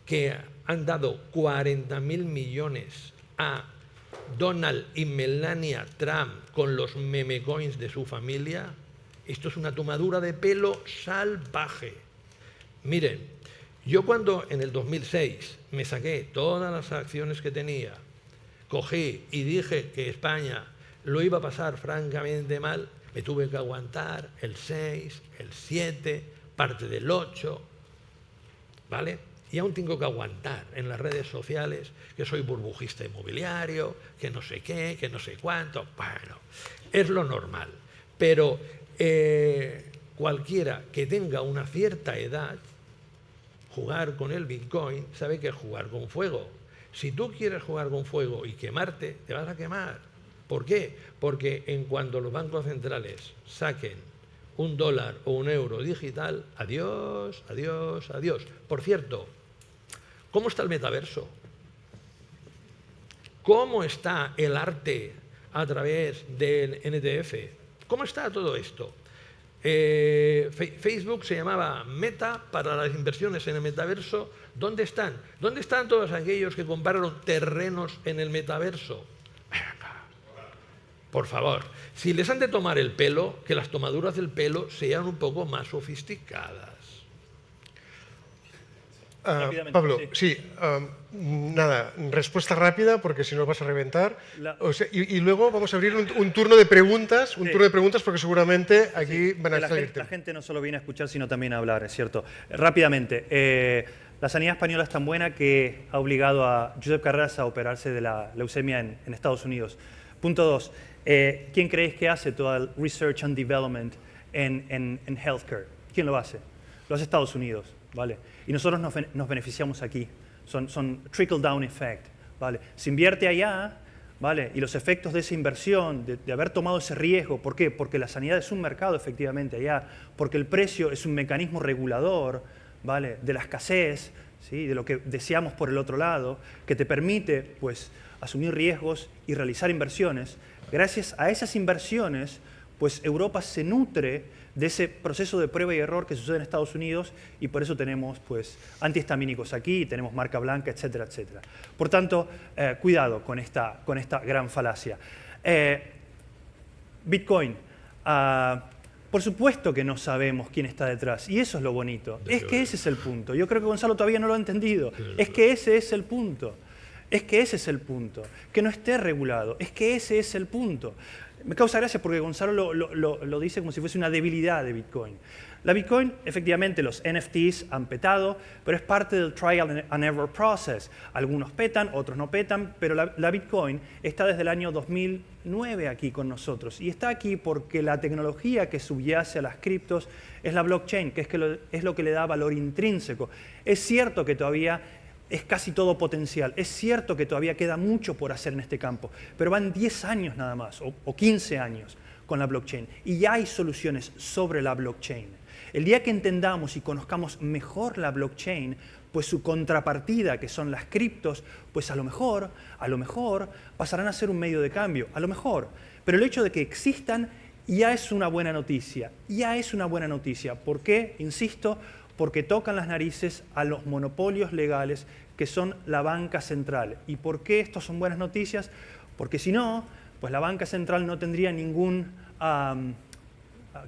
que han dado 40.000 millones a Donald y Melania Trump con los memecoins de su familia? Esto es una tomadura de pelo salvaje. Miren, yo cuando en el 2006 me saqué todas las acciones que tenía, cogí y dije que España lo iba a pasar francamente mal, me tuve que aguantar el 6, el 7, parte del 8, ¿vale? Y aún tengo que aguantar en las redes sociales que soy burbujista inmobiliario, que no sé qué, que no sé cuánto. Bueno, es lo normal. Pero cualquiera que tenga una cierta edad, jugar con el Bitcoin, sabe que es jugar con fuego. Si tú quieres jugar con fuego y quemarte, te vas a quemar. ¿Por qué? Porque en cuanto los bancos centrales saquen $1 o €1 digital, adiós, adiós, adiós. Por cierto, ¿cómo está el metaverso? ¿Cómo está el arte a través del NTF? ¿Cómo está todo esto? Facebook se llamaba Meta para las inversiones en el metaverso. ¿Dónde están? ¿Dónde están todos aquellos que compraron terrenos en el metaverso? Por favor, si les han de tomar el pelo, que las tomaduras del pelo sean un poco más sofisticadas. Pablo, sí, nada, respuesta rápida porque si no vas a reventar. Y luego vamos a abrir un turno de preguntas, turno de preguntas porque seguramente aquí van a salir. La gente no solo viene a escuchar, sino también a hablar, es cierto. Rápidamente, la sanidad española es tan buena que ha obligado a Josep Carreras a operarse de la leucemia en Estados Unidos. Punto 2. ¿Quién creéis que hace todo el research and development en healthcare? ¿Quién lo hace? Lo hace Estados Unidos, ¿vale? Y nosotros nos beneficiamos aquí. Son trickle-down effect, ¿vale? Se invierte allá, ¿vale? Y los efectos de esa inversión, de haber tomado ese riesgo, ¿por qué? Porque la sanidad es un mercado efectivamente allá, porque el precio es un mecanismo regulador, ¿vale? De la escasez, ¿sí? De lo que deseamos por el otro lado, que te permite, pues, asumir riesgos y realizar inversiones. Gracias a esas inversiones, pues Europa se nutre de ese proceso de prueba y error que sucede en Estados Unidos y por eso tenemos pues, antihistamínicos aquí, tenemos marca blanca, etcétera, etcétera. Por tanto, cuidado con esta gran falacia. Bitcoin. Por supuesto que no sabemos quién está detrás y eso es lo bonito. Es que ese es el punto. Yo creo que Gonzalo todavía no lo ha entendido. Es que ese es el punto. Es que ese es el punto, que no esté regulado, es que ese es el punto. Me causa gracia porque Gonzalo lo dice como si fuese una debilidad de Bitcoin. La Bitcoin, efectivamente, los NFTs han petado, pero es parte del trial and error process. Algunos petan, otros no petan, pero la Bitcoin está desde el año 2009 aquí con nosotros. Y está aquí porque la tecnología que subyace a las criptos es la blockchain, que es lo que le da valor intrínseco. Es cierto que todavía es casi todo potencial. Es cierto que todavía queda mucho por hacer en este campo, pero van 10 años nada más, o 15 años con la blockchain. Y ya hay soluciones sobre la blockchain. El día que entendamos y conozcamos mejor la blockchain, pues su contrapartida, que son las criptos, pues a lo mejor pasarán a ser un medio de cambio, a lo mejor. Pero el hecho de que existan ya es una buena noticia, ya es una buena noticia. ¿Por qué? Insisto, porque tocan las narices a los monopolios legales que son la banca central. ¿Y por qué estos son buenas noticias? Porque si no, pues la banca central no tendría ningún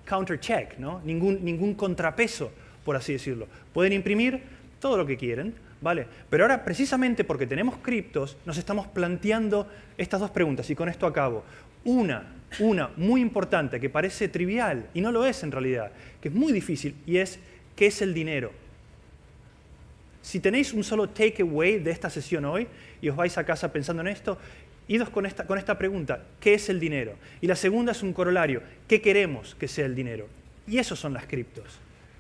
countercheck, ¿no? ningún contrapeso, por así decirlo. Pueden imprimir todo lo que quieren, ¿vale? Pero ahora, precisamente porque tenemos criptos, nos estamos planteando estas dos preguntas, y con esto acabo. Una muy importante, que parece trivial, y no lo es en realidad, que es muy difícil, y es, ¿qué es el dinero? Si tenéis un solo takeaway de esta sesión hoy, y os vais a casa pensando en esto, idos con esta pregunta, ¿qué es el dinero? Y la segunda es un corolario, ¿qué queremos que sea el dinero? Y esos son las criptos.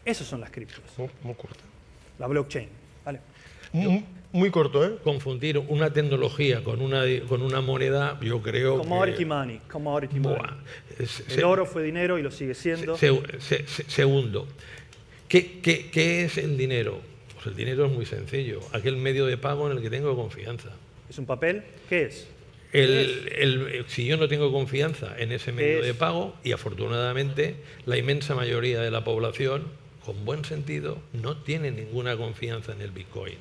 Esos son las criptos. Muy corto. La blockchain. ¿Vale? Muy corto, ¿eh? Confundir una tecnología con una moneda, yo creo Commodity que... money. Buah, El oro fue dinero y lo sigue siendo. Segundo, ¿qué es el dinero? Pues el dinero es muy sencillo, aquel medio de pago en el que tengo confianza. ¿Es un papel? ¿Qué es? Si yo no tengo confianza en ese medio de pago, y afortunadamente la inmensa mayoría de la población, con buen sentido, no tiene ninguna confianza en el Bitcoin.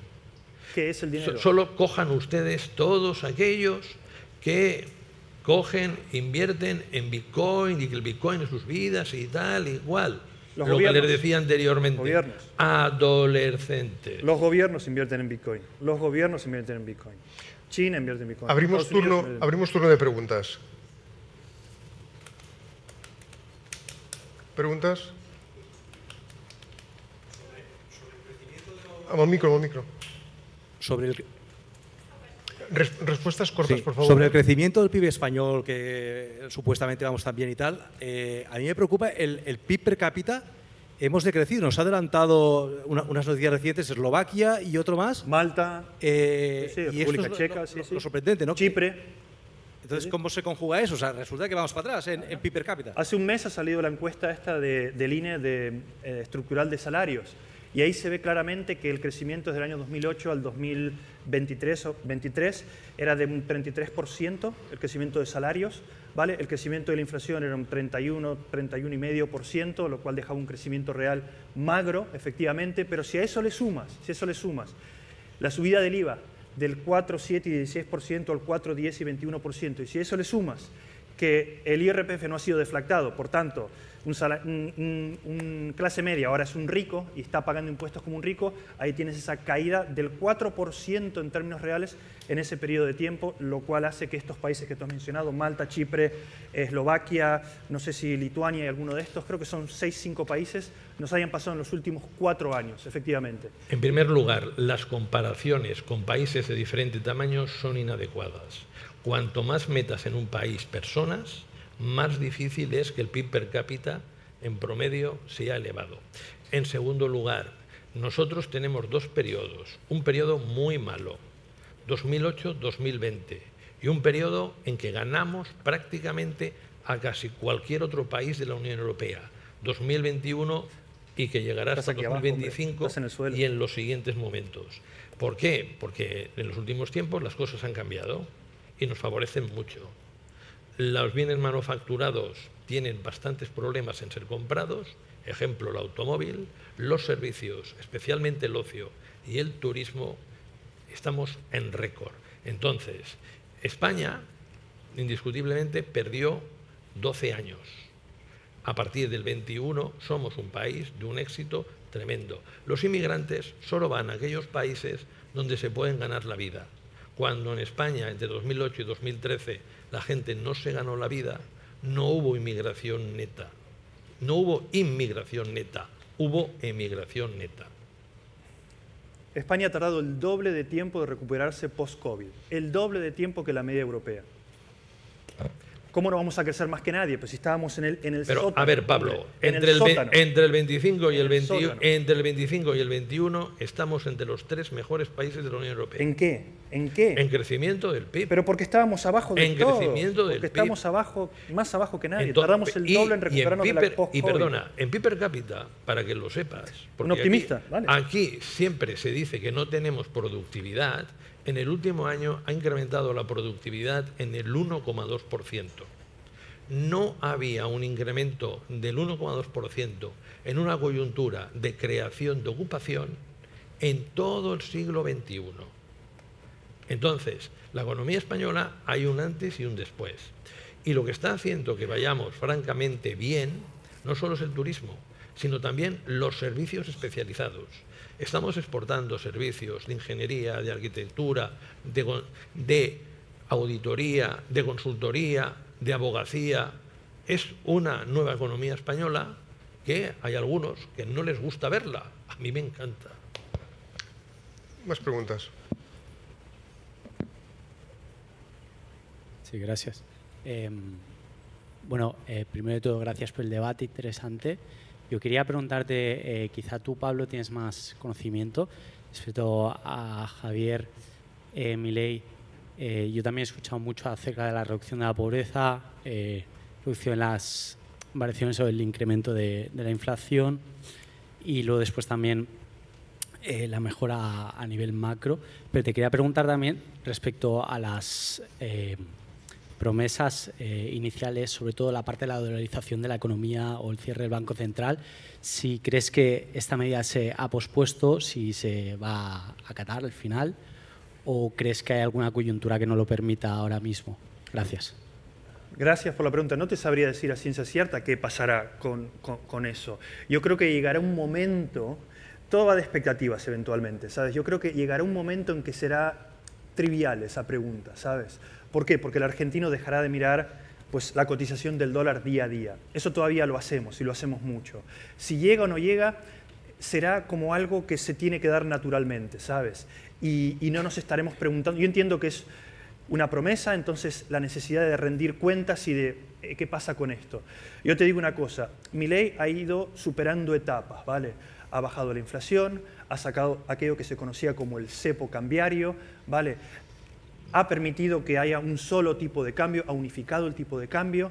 ¿Qué es el dinero? Solo cojan ustedes todos aquellos que cogen, invierten en Bitcoin y que el Bitcoin es sus vidas y tal, igual. Lo que les decía anteriormente. Gobiernos. Adolescentes. Los gobiernos invierten en Bitcoin. Los gobiernos invierten en Bitcoin. China invierte en Bitcoin. Abrimos turno de preguntas. ¿Preguntas? Al micro. Respuestas cortas, por favor. Sobre el crecimiento del PIB español, que supuestamente vamos tan bien y tal, a mí me preocupa el PIB per cápita. Hemos decrecido, nos ha adelantado unas noticias recientes, Eslovaquia y otro más. Malta, y República esto es Checa, lo sorprendente, ¿no? Chipre. Entonces, ¿cómo se conjuga eso? O sea, resulta que vamos para atrás en PIB per cápita. Hace un mes ha salido la encuesta esta del INE estructural de salarios. Y ahí se ve claramente que el crecimiento desde el año 2008 al 2023 era de un 33%, el crecimiento de salarios, ¿vale? El crecimiento de la inflación era un 31,5%, lo cual dejaba un crecimiento real magro, efectivamente, pero si a eso le sumas la subida del IVA del 4, 7 y 16% al 4, 10 y 21%, y si a eso le sumas que el IRPF no ha sido deflactado, por tanto, un clase media ahora es un rico y está pagando impuestos como un rico, ahí tienes esa caída del 4% en términos reales en ese periodo de tiempo, lo cual hace que estos países que tú has mencionado, Malta, Chipre, Eslovaquia, no sé si Lituania y alguno de estos, creo que son 6-5 países, nos hayan pasado en los últimos 4 años, efectivamente. En primer lugar, las comparaciones con países de diferente tamaño son inadecuadas. Cuanto más metas en un país personas, más difícil es que el PIB per cápita en promedio sea elevado. En segundo lugar, nosotros tenemos 2 periodos. Un periodo muy malo, 2008-2020, y un periodo en que ganamos prácticamente a casi cualquier otro país de la Unión Europea, 2021, y que llegará hasta 2025 y en los siguientes momentos. ¿Por qué? Porque en los últimos tiempos las cosas han cambiado y nos favorecen mucho. Los bienes manufacturados tienen bastantes problemas en ser comprados, ejemplo el automóvil, los servicios, especialmente el ocio y el turismo, estamos en récord. Entonces, España indiscutiblemente perdió 12 años. A partir del 21 somos un país de un éxito tremendo. Los inmigrantes solo van a aquellos países donde se pueden ganar la vida. Cuando en España, entre 2008 y 2013, la gente no se ganó la vida, no hubo inmigración neta. No hubo inmigración neta, hubo emigración neta. España ha tardado el doble de tiempo de recuperarse post-COVID, el doble de tiempo que la media europea. ¿Cómo no vamos a crecer más que nadie? Pues si estábamos en el Pero, sótano. a ver, Pablo, en entre el, sótano. entre el 25 y el En el 21, sótano. entre el 25 y el 21 estamos entre los 3 mejores países de la Unión Europea. ¿En qué? ¿En qué? En crecimiento del PIB. Pero porque estábamos abajo de En todo. crecimiento del porque PIB. estamos abajo, más abajo que nadie. Entonces, Tardamos el doble en recuperarnos de la post-COVID. Y perdona, en PIB per cápita, para que lo sepas. porque optimista, aquí, vale. Aquí siempre se dice que no tenemos productividad. En el último año ha incrementado la productividad en el 1,2%. No había un incremento del 1,2% en una coyuntura de creación de ocupación en todo el siglo XXI. Entonces, la economía española hay un antes y un después. Y lo que está haciendo que vayamos francamente bien no solo es el turismo, sino también los servicios especializados. Estamos exportando servicios de ingeniería, de arquitectura, de auditoría, de consultoría, de abogacía. Es una nueva economía española que hay algunos que no les gusta verla. A mí me encanta. Más preguntas. Sí, gracias. Primero de todo, gracias por el debate interesante. Yo quería preguntarte, quizá tú, Pablo, tienes más conocimiento respecto a Javier Milei. Yo también he escuchado mucho acerca de la reducción de la pobreza, reducción en las variaciones sobre el incremento de la inflación y luego después también la mejora a nivel macro. Pero te quería preguntar también respecto a las promesas iniciales, sobre todo la parte de la dolarización de la economía o el cierre del Banco Central, si crees que esta medida se ha pospuesto, si se va a acatar al final, ¿o crees que hay alguna coyuntura que no lo permita ahora mismo? Gracias. Gracias por la pregunta. No te sabría decir a ciencia cierta qué pasará con eso. Yo creo que llegará un momento, todo va de expectativas eventualmente, ¿sabes? Yo creo que llegará un momento en que será trivial esa pregunta, ¿sabes? ¿Por qué? Porque el argentino dejará de mirar pues, la cotización del dólar día a día. Eso todavía lo hacemos y lo hacemos mucho. Si llega o no llega, será como algo que se tiene que dar naturalmente, ¿sabes? Y no nos estaremos preguntando. Yo entiendo que es una promesa, entonces la necesidad de rendir cuentas y de qué pasa con esto. Yo te digo una cosa, Milei ha ido superando etapas, ¿vale? Ha bajado la inflación, ha sacado aquello que se conocía como el cepo cambiario, ¿vale? Ha permitido que haya un solo tipo de cambio, ha unificado el tipo de cambio,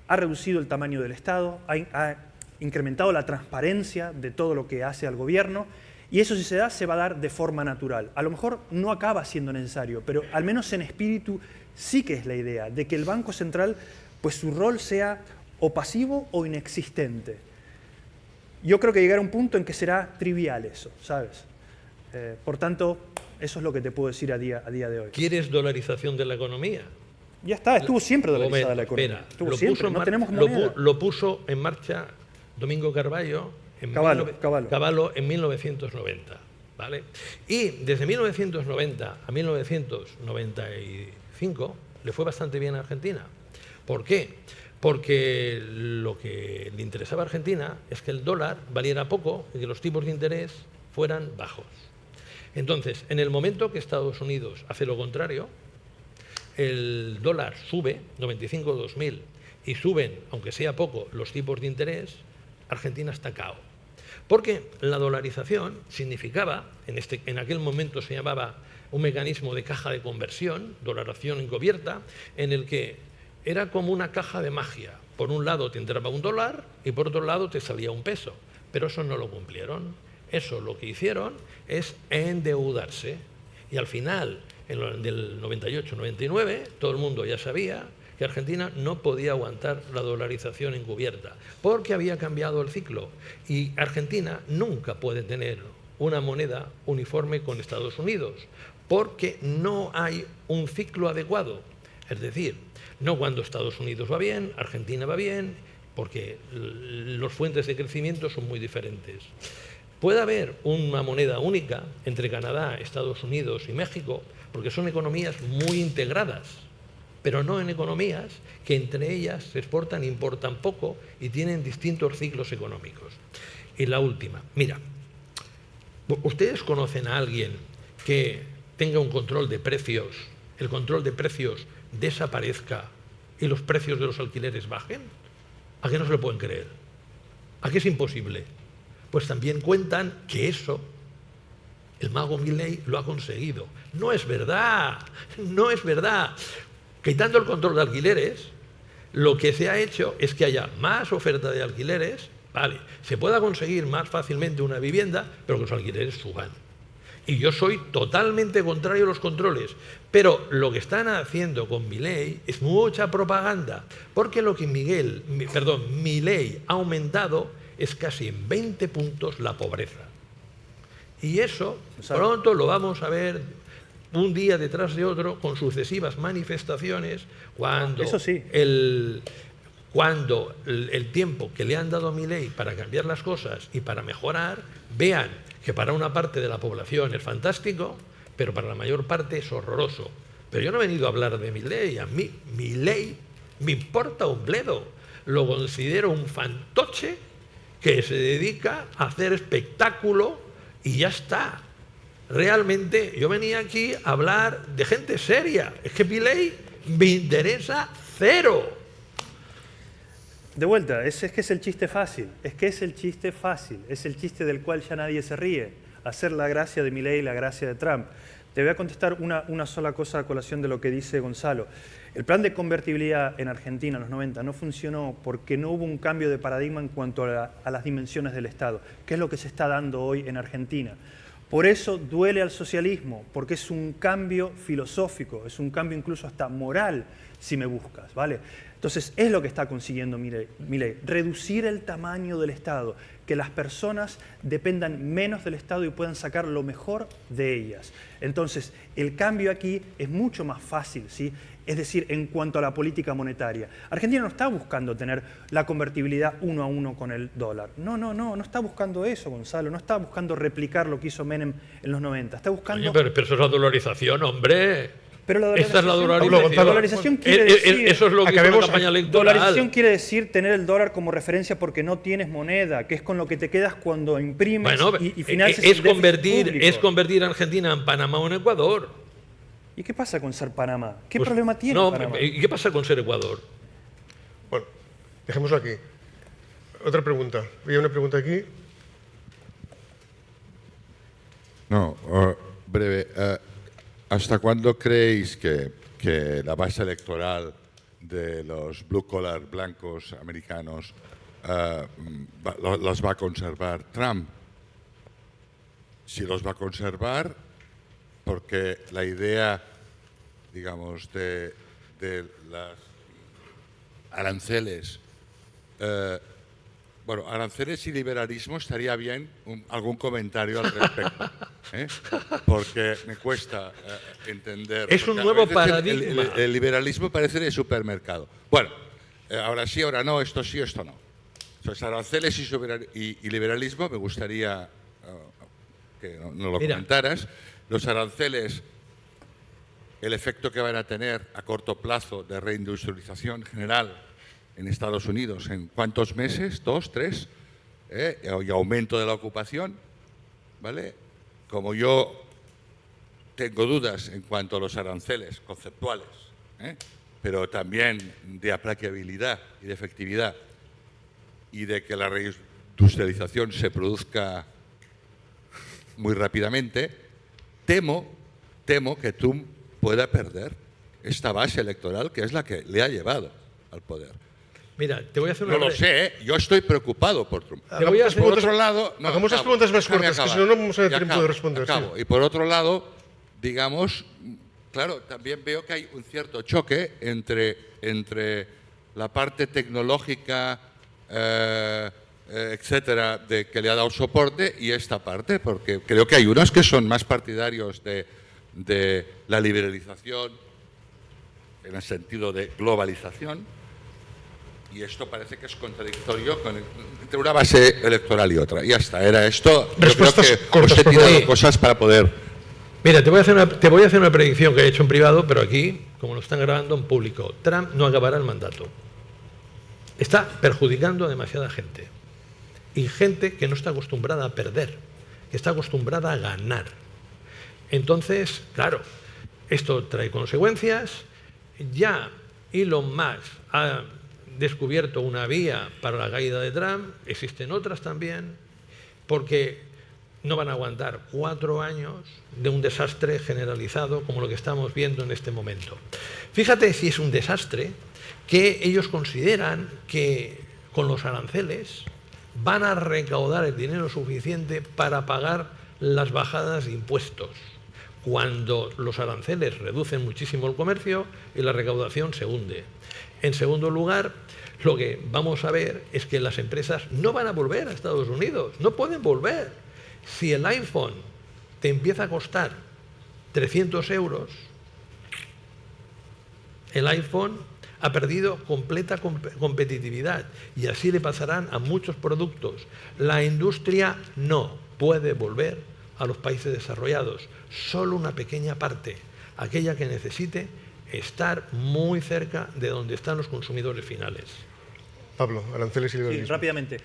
ha reducido el tamaño del Estado, ha incrementado la transparencia de todo lo que hace al gobierno. Y eso, si se da, se va a dar de forma natural. A lo mejor no acaba siendo necesario, pero al menos en espíritu sí que es la idea de que el Banco Central, pues su rol sea o pasivo o inexistente. Yo creo que llegará un punto en que será trivial eso, ¿sabes? Por tanto, eso es lo que te puedo decir a día de hoy. ¿Quieres dolarización de la economía? Ya está, estuvo siempre dolarizada la economía. Espera, Estuvo siempre, no tenemos moneda. lo puso en marcha Domingo Carballo en Cavallo en 1990, ¿vale? Y desde 1990 a 1995 le fue bastante bien a Argentina. ¿Por qué? Porque lo que le interesaba a Argentina es que el dólar valiera poco y que los tipos de interés fueran bajos. Entonces, en el momento que Estados Unidos hace lo contrario, el dólar sube, 95-2000, y suben, aunque sea poco, los tipos de interés, Argentina está cao. Porque la dolarización significaba, en aquel momento se llamaba un mecanismo de caja de conversión, dolarización encubierta, en el que era como una caja de magia. Por un lado te entraba un dólar y por otro lado te salía un peso. Pero eso no lo cumplieron. Eso lo que hicieron es endeudarse. Y al final, del 98-99, todo el mundo ya sabía que Argentina no podía aguantar la dolarización encubierta, porque había cambiado el ciclo. Y Argentina nunca puede tener una moneda uniforme con Estados Unidos, porque no hay un ciclo adecuado. Es decir, no cuando Estados Unidos va bien, Argentina va bien, porque las fuentes de crecimiento son muy diferentes. Puede haber una moneda única entre Canadá, Estados Unidos y México, porque son economías muy integradas. pero no en economías que entre ellas se exportan e importan poco y tienen distintos ciclos económicos. Y la última, mira, ¿ustedes conocen a alguien que tenga un control de precios, el control de precios desaparezca y los precios de los alquileres bajen? ¿A qué no se lo pueden creer? ¿A qué es imposible? Pues también cuentan que eso el mago Milei lo ha conseguido. No es verdad, no es verdad. Quitando el control de alquileres, lo que se ha hecho es que haya más oferta de alquileres, vale, se pueda conseguir más fácilmente una vivienda, pero que los alquileres suban. Y yo soy totalmente contrario a los controles, pero lo que están haciendo con Milei es mucha propaganda, porque lo que Milei ha aumentado es casi en 20 puntos la pobreza. Y eso pronto lo vamos a ver un día detrás de otro con sucesivas manifestaciones cuando eso sí. el tiempo que le han dado a Milei para cambiar las cosas y para mejorar, vean que para una parte de la población es fantástico, pero para la mayor parte es horroroso. Pero yo no he venido a hablar de Milei. A mí Milei me importa un bledo. Lo considero un fantoche que se dedica a hacer espectáculo y ya está. Realmente yo venía aquí a hablar de gente seria. Es que Milei me interesa cero. De vuelta, es que es el chiste fácil. Es que es el chiste fácil. Es el chiste del cual ya nadie se ríe. Hacer la gracia de Milei y la gracia de Trump. Te voy a contestar una sola cosa a colación de lo que dice Gonzalo. El plan de convertibilidad en Argentina en los 90 no funcionó porque no hubo un cambio de paradigma en cuanto a las dimensiones del Estado, que es lo que se está dando hoy en Argentina. Por eso duele al socialismo, porque es un cambio filosófico, es un cambio incluso hasta moral, si me buscas, ¿vale? Entonces, es lo que está consiguiendo Milei, reducir el tamaño del Estado, que las personas dependan menos del Estado y puedan sacar lo mejor de ellas. Entonces, el cambio aquí es mucho más fácil, ¿sí? Es decir, en cuanto a la política monetaria. Argentina no está buscando tener la convertibilidad 1 a 1 con el dólar. No está buscando eso, Gonzalo. No está buscando replicar lo que hizo Menem en los 90. Está buscando... Oye, pero eso es la dolarización, hombre. Pero la Esta es la dolarización quiere decir... Eso es lo que hizo la campaña electoral. Dolarización quiere decir tener el dólar como referencia porque no tienes moneda, que es con lo que te quedas cuando imprimes y financias el déficit público. Es convertir a Argentina en Panamá o en Ecuador. ¿Y qué pasa con ser Panamá? ¿Qué problema tiene Panamá? ¿Y qué pasa con ser Ecuador? Bueno, dejémoslo aquí. Otra pregunta. Había una pregunta aquí. No, breve. ¿Hasta cuándo creéis que la base electoral de los blue collar blancos americanos los va a conservar Trump? Si los va a conservar, porque la idea, digamos, de las aranceles, bueno, aranceles y liberalismo estaría bien algún comentario al respecto, ¿eh? Porque me cuesta entender. Es un nuevo paradigma. El liberalismo parece de supermercado. Bueno, ahora sí, ahora no, esto sí, esto no. Entonces, aranceles y liberalismo, me gustaría que nos lo comentaras. Los aranceles, el efecto que van a tener a corto plazo de reindustrialización general en Estados Unidos, ¿en cuántos meses? ¿2, 3? Y aumento de la ocupación, ¿vale? Como yo tengo dudas en cuanto a los aranceles conceptuales, pero también de aplicabilidad y de efectividad, y de que la reindustrialización se produzca muy rápidamente, temo que Trump pueda perder esta base electoral que es la que le ha llevado al poder. Mira, te voy a hacer una... No lo sé, yo estoy preocupado por Trump. Por otro lado, hagamos las preguntas más cortas, que si no, no vamos a tener tiempo de responder. Sí. Y por otro lado, digamos, claro, también veo que hay un cierto choque entre la parte tecnológica, etcétera, de que le ha dado soporte y esta parte, porque creo que hay unos que son más partidarios de la liberalización en el sentido de globalización, y esto parece que es contradictorio entre una base electoral y otra. Y ya está, era esto. Yo creo que os he tirado cosas para poder Mira, te voy a hacer una predicción que he hecho en privado, pero aquí, como lo están grabando en público, Trump no acabará el mandato. Está perjudicando a demasiada gente. Y gente que no está acostumbrada a perder, que está acostumbrada a ganar. Entonces, claro, esto trae consecuencias. Ya Elon Musk ha descubierto una vía para la caída de Trump, existen otras también, porque no van a aguantar 4 años de un desastre generalizado como lo que estamos viendo en este momento. Fíjate si es un desastre que ellos consideran que con los aranceles van a recaudar el dinero suficiente para pagar las bajadas de impuestos, cuando los aranceles reducen muchísimo el comercio y la recaudación se hunde. En segundo lugar, lo que vamos a ver es que las empresas no van a volver a Estados Unidos, no pueden volver. Si el iPhone te empieza a costar 300 euros, el iPhone ha perdido completa competitividad y así le pasarán a muchos productos. La industria no puede volver a los países desarrollados, solo una pequeña parte, aquella que necesite estar muy cerca de donde están los consumidores finales. Pablo, aranceles y liberalismo. Sí, rápidamente.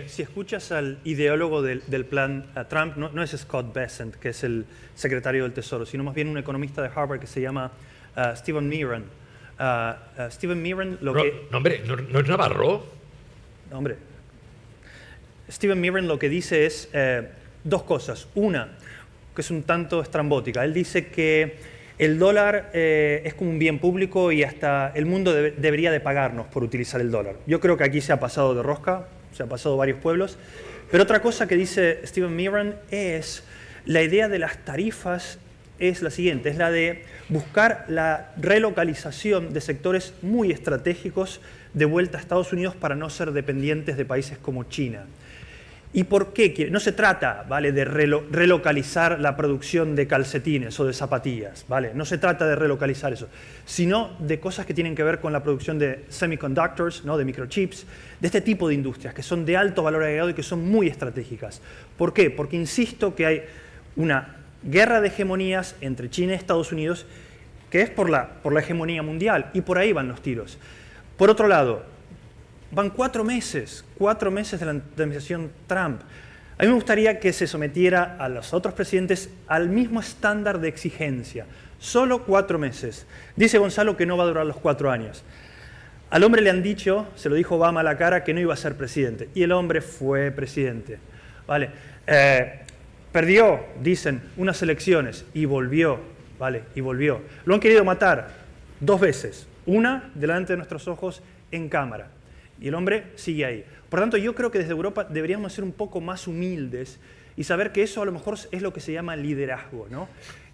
Si escuchas al ideólogo del plan Trump, no es Scott Bessent, que es el secretario del Tesoro, sino más bien un economista de Harvard que se llama Stephen Miran. Stephen Miran No, hombre, ¿no es Navarro? Hombre. Stephen Miran lo que dice es dos cosas. Una, que es un tanto estrambótica. Él dice que el dólar es como un bien público y hasta el mundo debería de pagarnos por utilizar el dólar. Yo creo que aquí se ha pasado de rosca, se ha pasado varios pueblos. Pero otra cosa que dice Stephen Miran es la idea de las tarifas es la siguiente, es la de buscar la relocalización de sectores muy estratégicos de vuelta a Estados Unidos para no ser dependientes de países como China. ¿Y por qué? No se trata, ¿vale?, de relocalizar la producción de calcetines o de zapatillas, ¿vale? No se trata de relocalizar eso, sino de cosas que tienen que ver con la producción de semiconductors, ¿no?, de microchips, de este tipo de industrias que son de alto valor agregado y que son muy estratégicas. ¿Por qué? Porque insisto que hay una guerra de hegemonías entre China y Estados Unidos que es por la hegemonía mundial y por ahí van los tiros. Por otro lado, van 4 meses de la administración Trump. A mí me gustaría que se sometiera a los otros presidentes al mismo estándar de exigencia. Solo 4 meses. Dice Gonzalo que no va a durar los 4 años. Al hombre le han dicho, se lo dijo Obama a la cara, que no iba a ser presidente. Y el hombre fue presidente. ¿Vale? Perdió, dicen, unas elecciones y volvió. ¿Vale? Y volvió. Lo han querido matar 2 veces. Una delante de nuestros ojos en cámara. Y el hombre sigue ahí. Por tanto, yo creo que desde Europa deberíamos ser un poco más humildes y saber que eso a lo mejor es lo que se llama liderazgo, ¿no?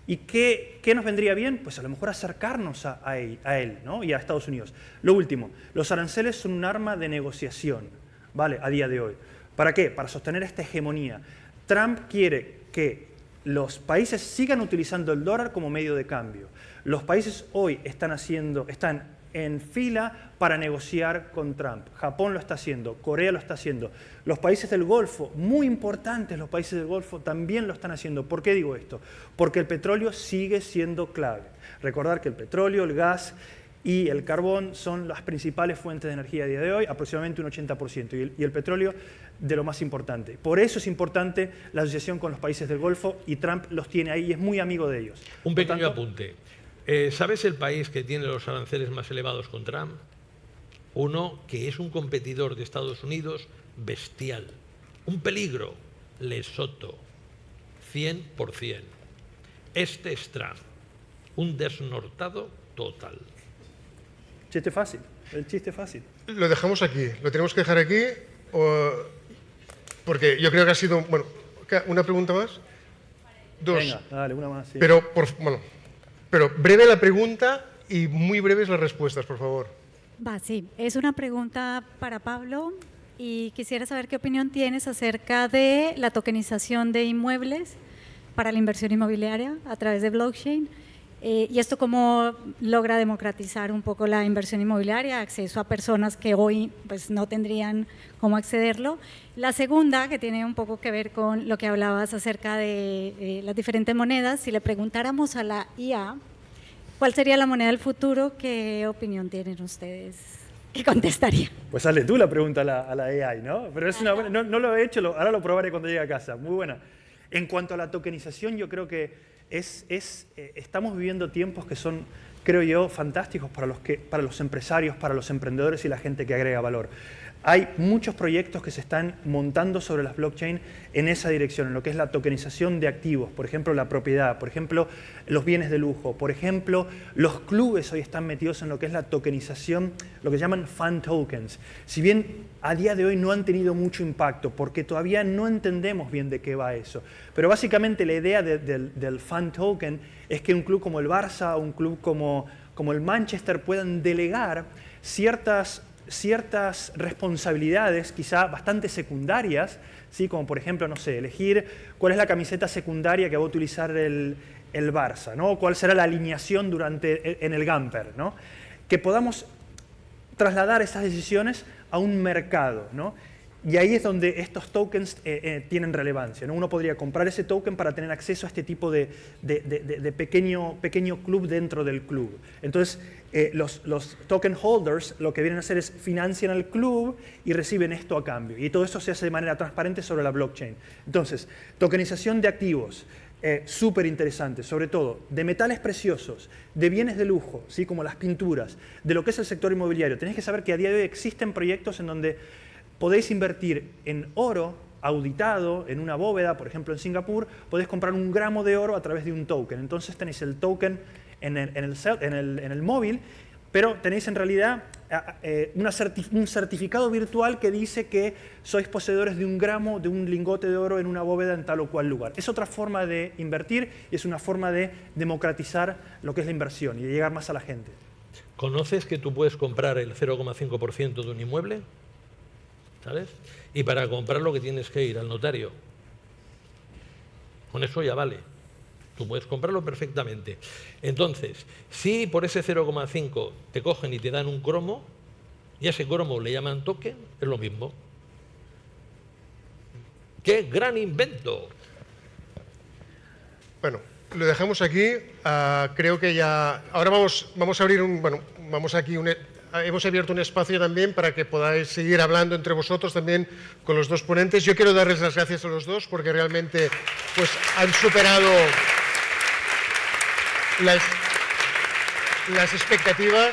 ¿Y qué nos vendría bien? Pues a lo mejor acercarnos a él, ¿no?, y a Estados Unidos. Lo último, los aranceles son un arma de negociación, ¿vale?, a día de hoy. ¿Para qué? Para sostener esta hegemonía. Trump quiere que los países sigan utilizando el dólar como medio de cambio. Los países hoy están en fila para negociar con Trump. Japón lo está haciendo, Corea lo está haciendo. Los países del Golfo, muy importantes los países del Golfo, también lo están haciendo. ¿Por qué digo esto? Porque el petróleo sigue siendo clave. Recordar que el petróleo, el gas y el carbón son las principales fuentes de energía a día de hoy, aproximadamente un 80%, y el petróleo de lo más importante. Por eso es importante la asociación con los países del Golfo y Trump los tiene ahí y es muy amigo de ellos. Un pequeño apunte. ¿Sabes el país que tiene los aranceles más elevados con Trump? Uno que es un competidor de Estados Unidos bestial. Un peligro. Lesoto. 100%. Este es Trump. Un desnortado total. Chiste fácil. El chiste fácil. Lo dejamos aquí. Lo tenemos que dejar aquí porque yo creo que ha sido... Bueno, ¿una pregunta más? 2. Venga, dale, una más. Sí. Pero breve la pregunta y muy breves las respuestas, por favor. Sí. Es una pregunta para Pablo y quisiera saber qué opinión tienes acerca de la tokenización de inmuebles para la inversión inmobiliaria a través de blockchain. y esto cómo logra democratizar un poco la inversión inmobiliaria, acceso a personas que hoy pues, no tendrían cómo accederlo. La segunda, que tiene un poco que ver con lo que hablabas acerca de las diferentes monedas, si le preguntáramos a la IA, ¿cuál sería la moneda del futuro? ¿Qué opinión tienen ustedes? ¿Qué contestaría? Pues hazle tú la pregunta a la AI, ¿no? Pero es una buena, no lo he hecho, ahora lo probaré cuando llegue a casa. Muy buena. En cuanto a la tokenización, yo creo que estamos viviendo tiempos que son, creo yo, fantásticos para los empresarios, para los emprendedores y la gente que agrega valor. Hay muchos proyectos que se están montando sobre las blockchain en esa dirección, en lo que es la tokenización de activos, por ejemplo, la propiedad, por ejemplo, los bienes de lujo, por ejemplo, los clubes hoy están metidos en lo que es la tokenización, lo que llaman fan tokens. Si bien a día de hoy no han tenido mucho impacto, porque todavía no entendemos bien de qué va eso, pero básicamente la idea del fan token es que un club como el Barça o un club como el Manchester puedan delegar ciertas responsabilidades quizá bastante secundarias, ¿sí? Como por ejemplo, no sé, elegir cuál es la camiseta secundaria que va a utilizar el Barça, ¿no? Cuál será la alineación en el Gamper, ¿no? Que podamos trasladar esas decisiones a un mercado, ¿no? Y ahí es donde estos tokens tienen relevancia, ¿no? Uno podría comprar ese token para tener acceso a este tipo de pequeño club dentro del club. Entonces, los token holders lo que vienen a hacer es financian al club y reciben esto a cambio. Y todo eso se hace de manera transparente sobre la blockchain. Entonces, tokenización de activos, súper interesante, sobre todo de metales preciosos, de bienes de lujo, ¿sí? Como las pinturas, de lo que es el sector inmobiliario. Tenéis que saber que a día de hoy existen proyectos en donde podéis invertir en oro auditado en una bóveda, por ejemplo en Singapur, podéis comprar 1 gramo de oro a través de un token. Entonces tenéis el token en el móvil, pero tenéis en realidad un certificado virtual que dice que sois poseedores de 1 gramo de un lingote de oro en una bóveda en tal o cual lugar. Es otra forma de invertir y es una forma de democratizar lo que es la inversión y de llegar más a la gente. ¿Conoces que tú puedes comprar el 0,5% de un inmueble? ¿Sabes? Y para comprarlo que tienes que ir al notario. Con eso ya vale. Tú puedes comprarlo perfectamente. Entonces, si por ese 0,5 te cogen y te dan un cromo, y a ese cromo le llaman token, es lo mismo. ¡Qué gran invento! Bueno, lo dejamos aquí. Creo que ya... Ahora vamos a abrir hemos abierto un espacio también para que podáis seguir hablando entre vosotros también con los dos ponentes. Yo quiero darles las gracias a los dos porque realmente pues, han superado las expectativas.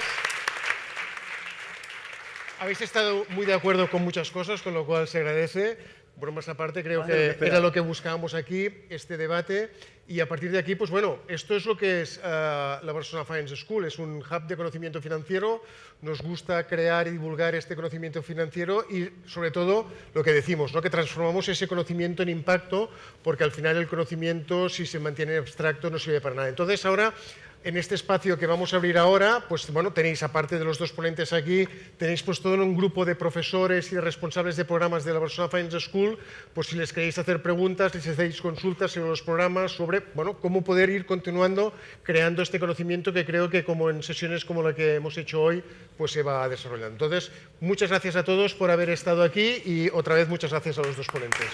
Habéis estado muy de acuerdo con muchas cosas, con lo cual se agradece. Bromas aparte, creo que era lo que buscábamos aquí, este debate. Y a partir de aquí, pues bueno, esto es lo que es la Barcelona Finance School. Es un hub de conocimiento financiero. Nos gusta crear y divulgar este conocimiento financiero y, sobre todo, lo que decimos, ¿no? Que transformamos ese conocimiento en impacto, porque al final el conocimiento, si se mantiene abstracto, no sirve para nada. Entonces, ahora... En este espacio que vamos a abrir ahora, pues bueno, tenéis, aparte de los dos ponentes aquí, tenéis pues todo un grupo de profesores y de responsables de programas de la Barcelona Finance School, pues si les queréis hacer preguntas, les hacéis consultas sobre los programas, sobre, bueno, cómo poder ir continuando creando este conocimiento que creo que como en sesiones como la que hemos hecho hoy, pues se va desarrollando. Entonces, muchas gracias a todos por haber estado aquí y otra vez muchas gracias a los dos ponentes.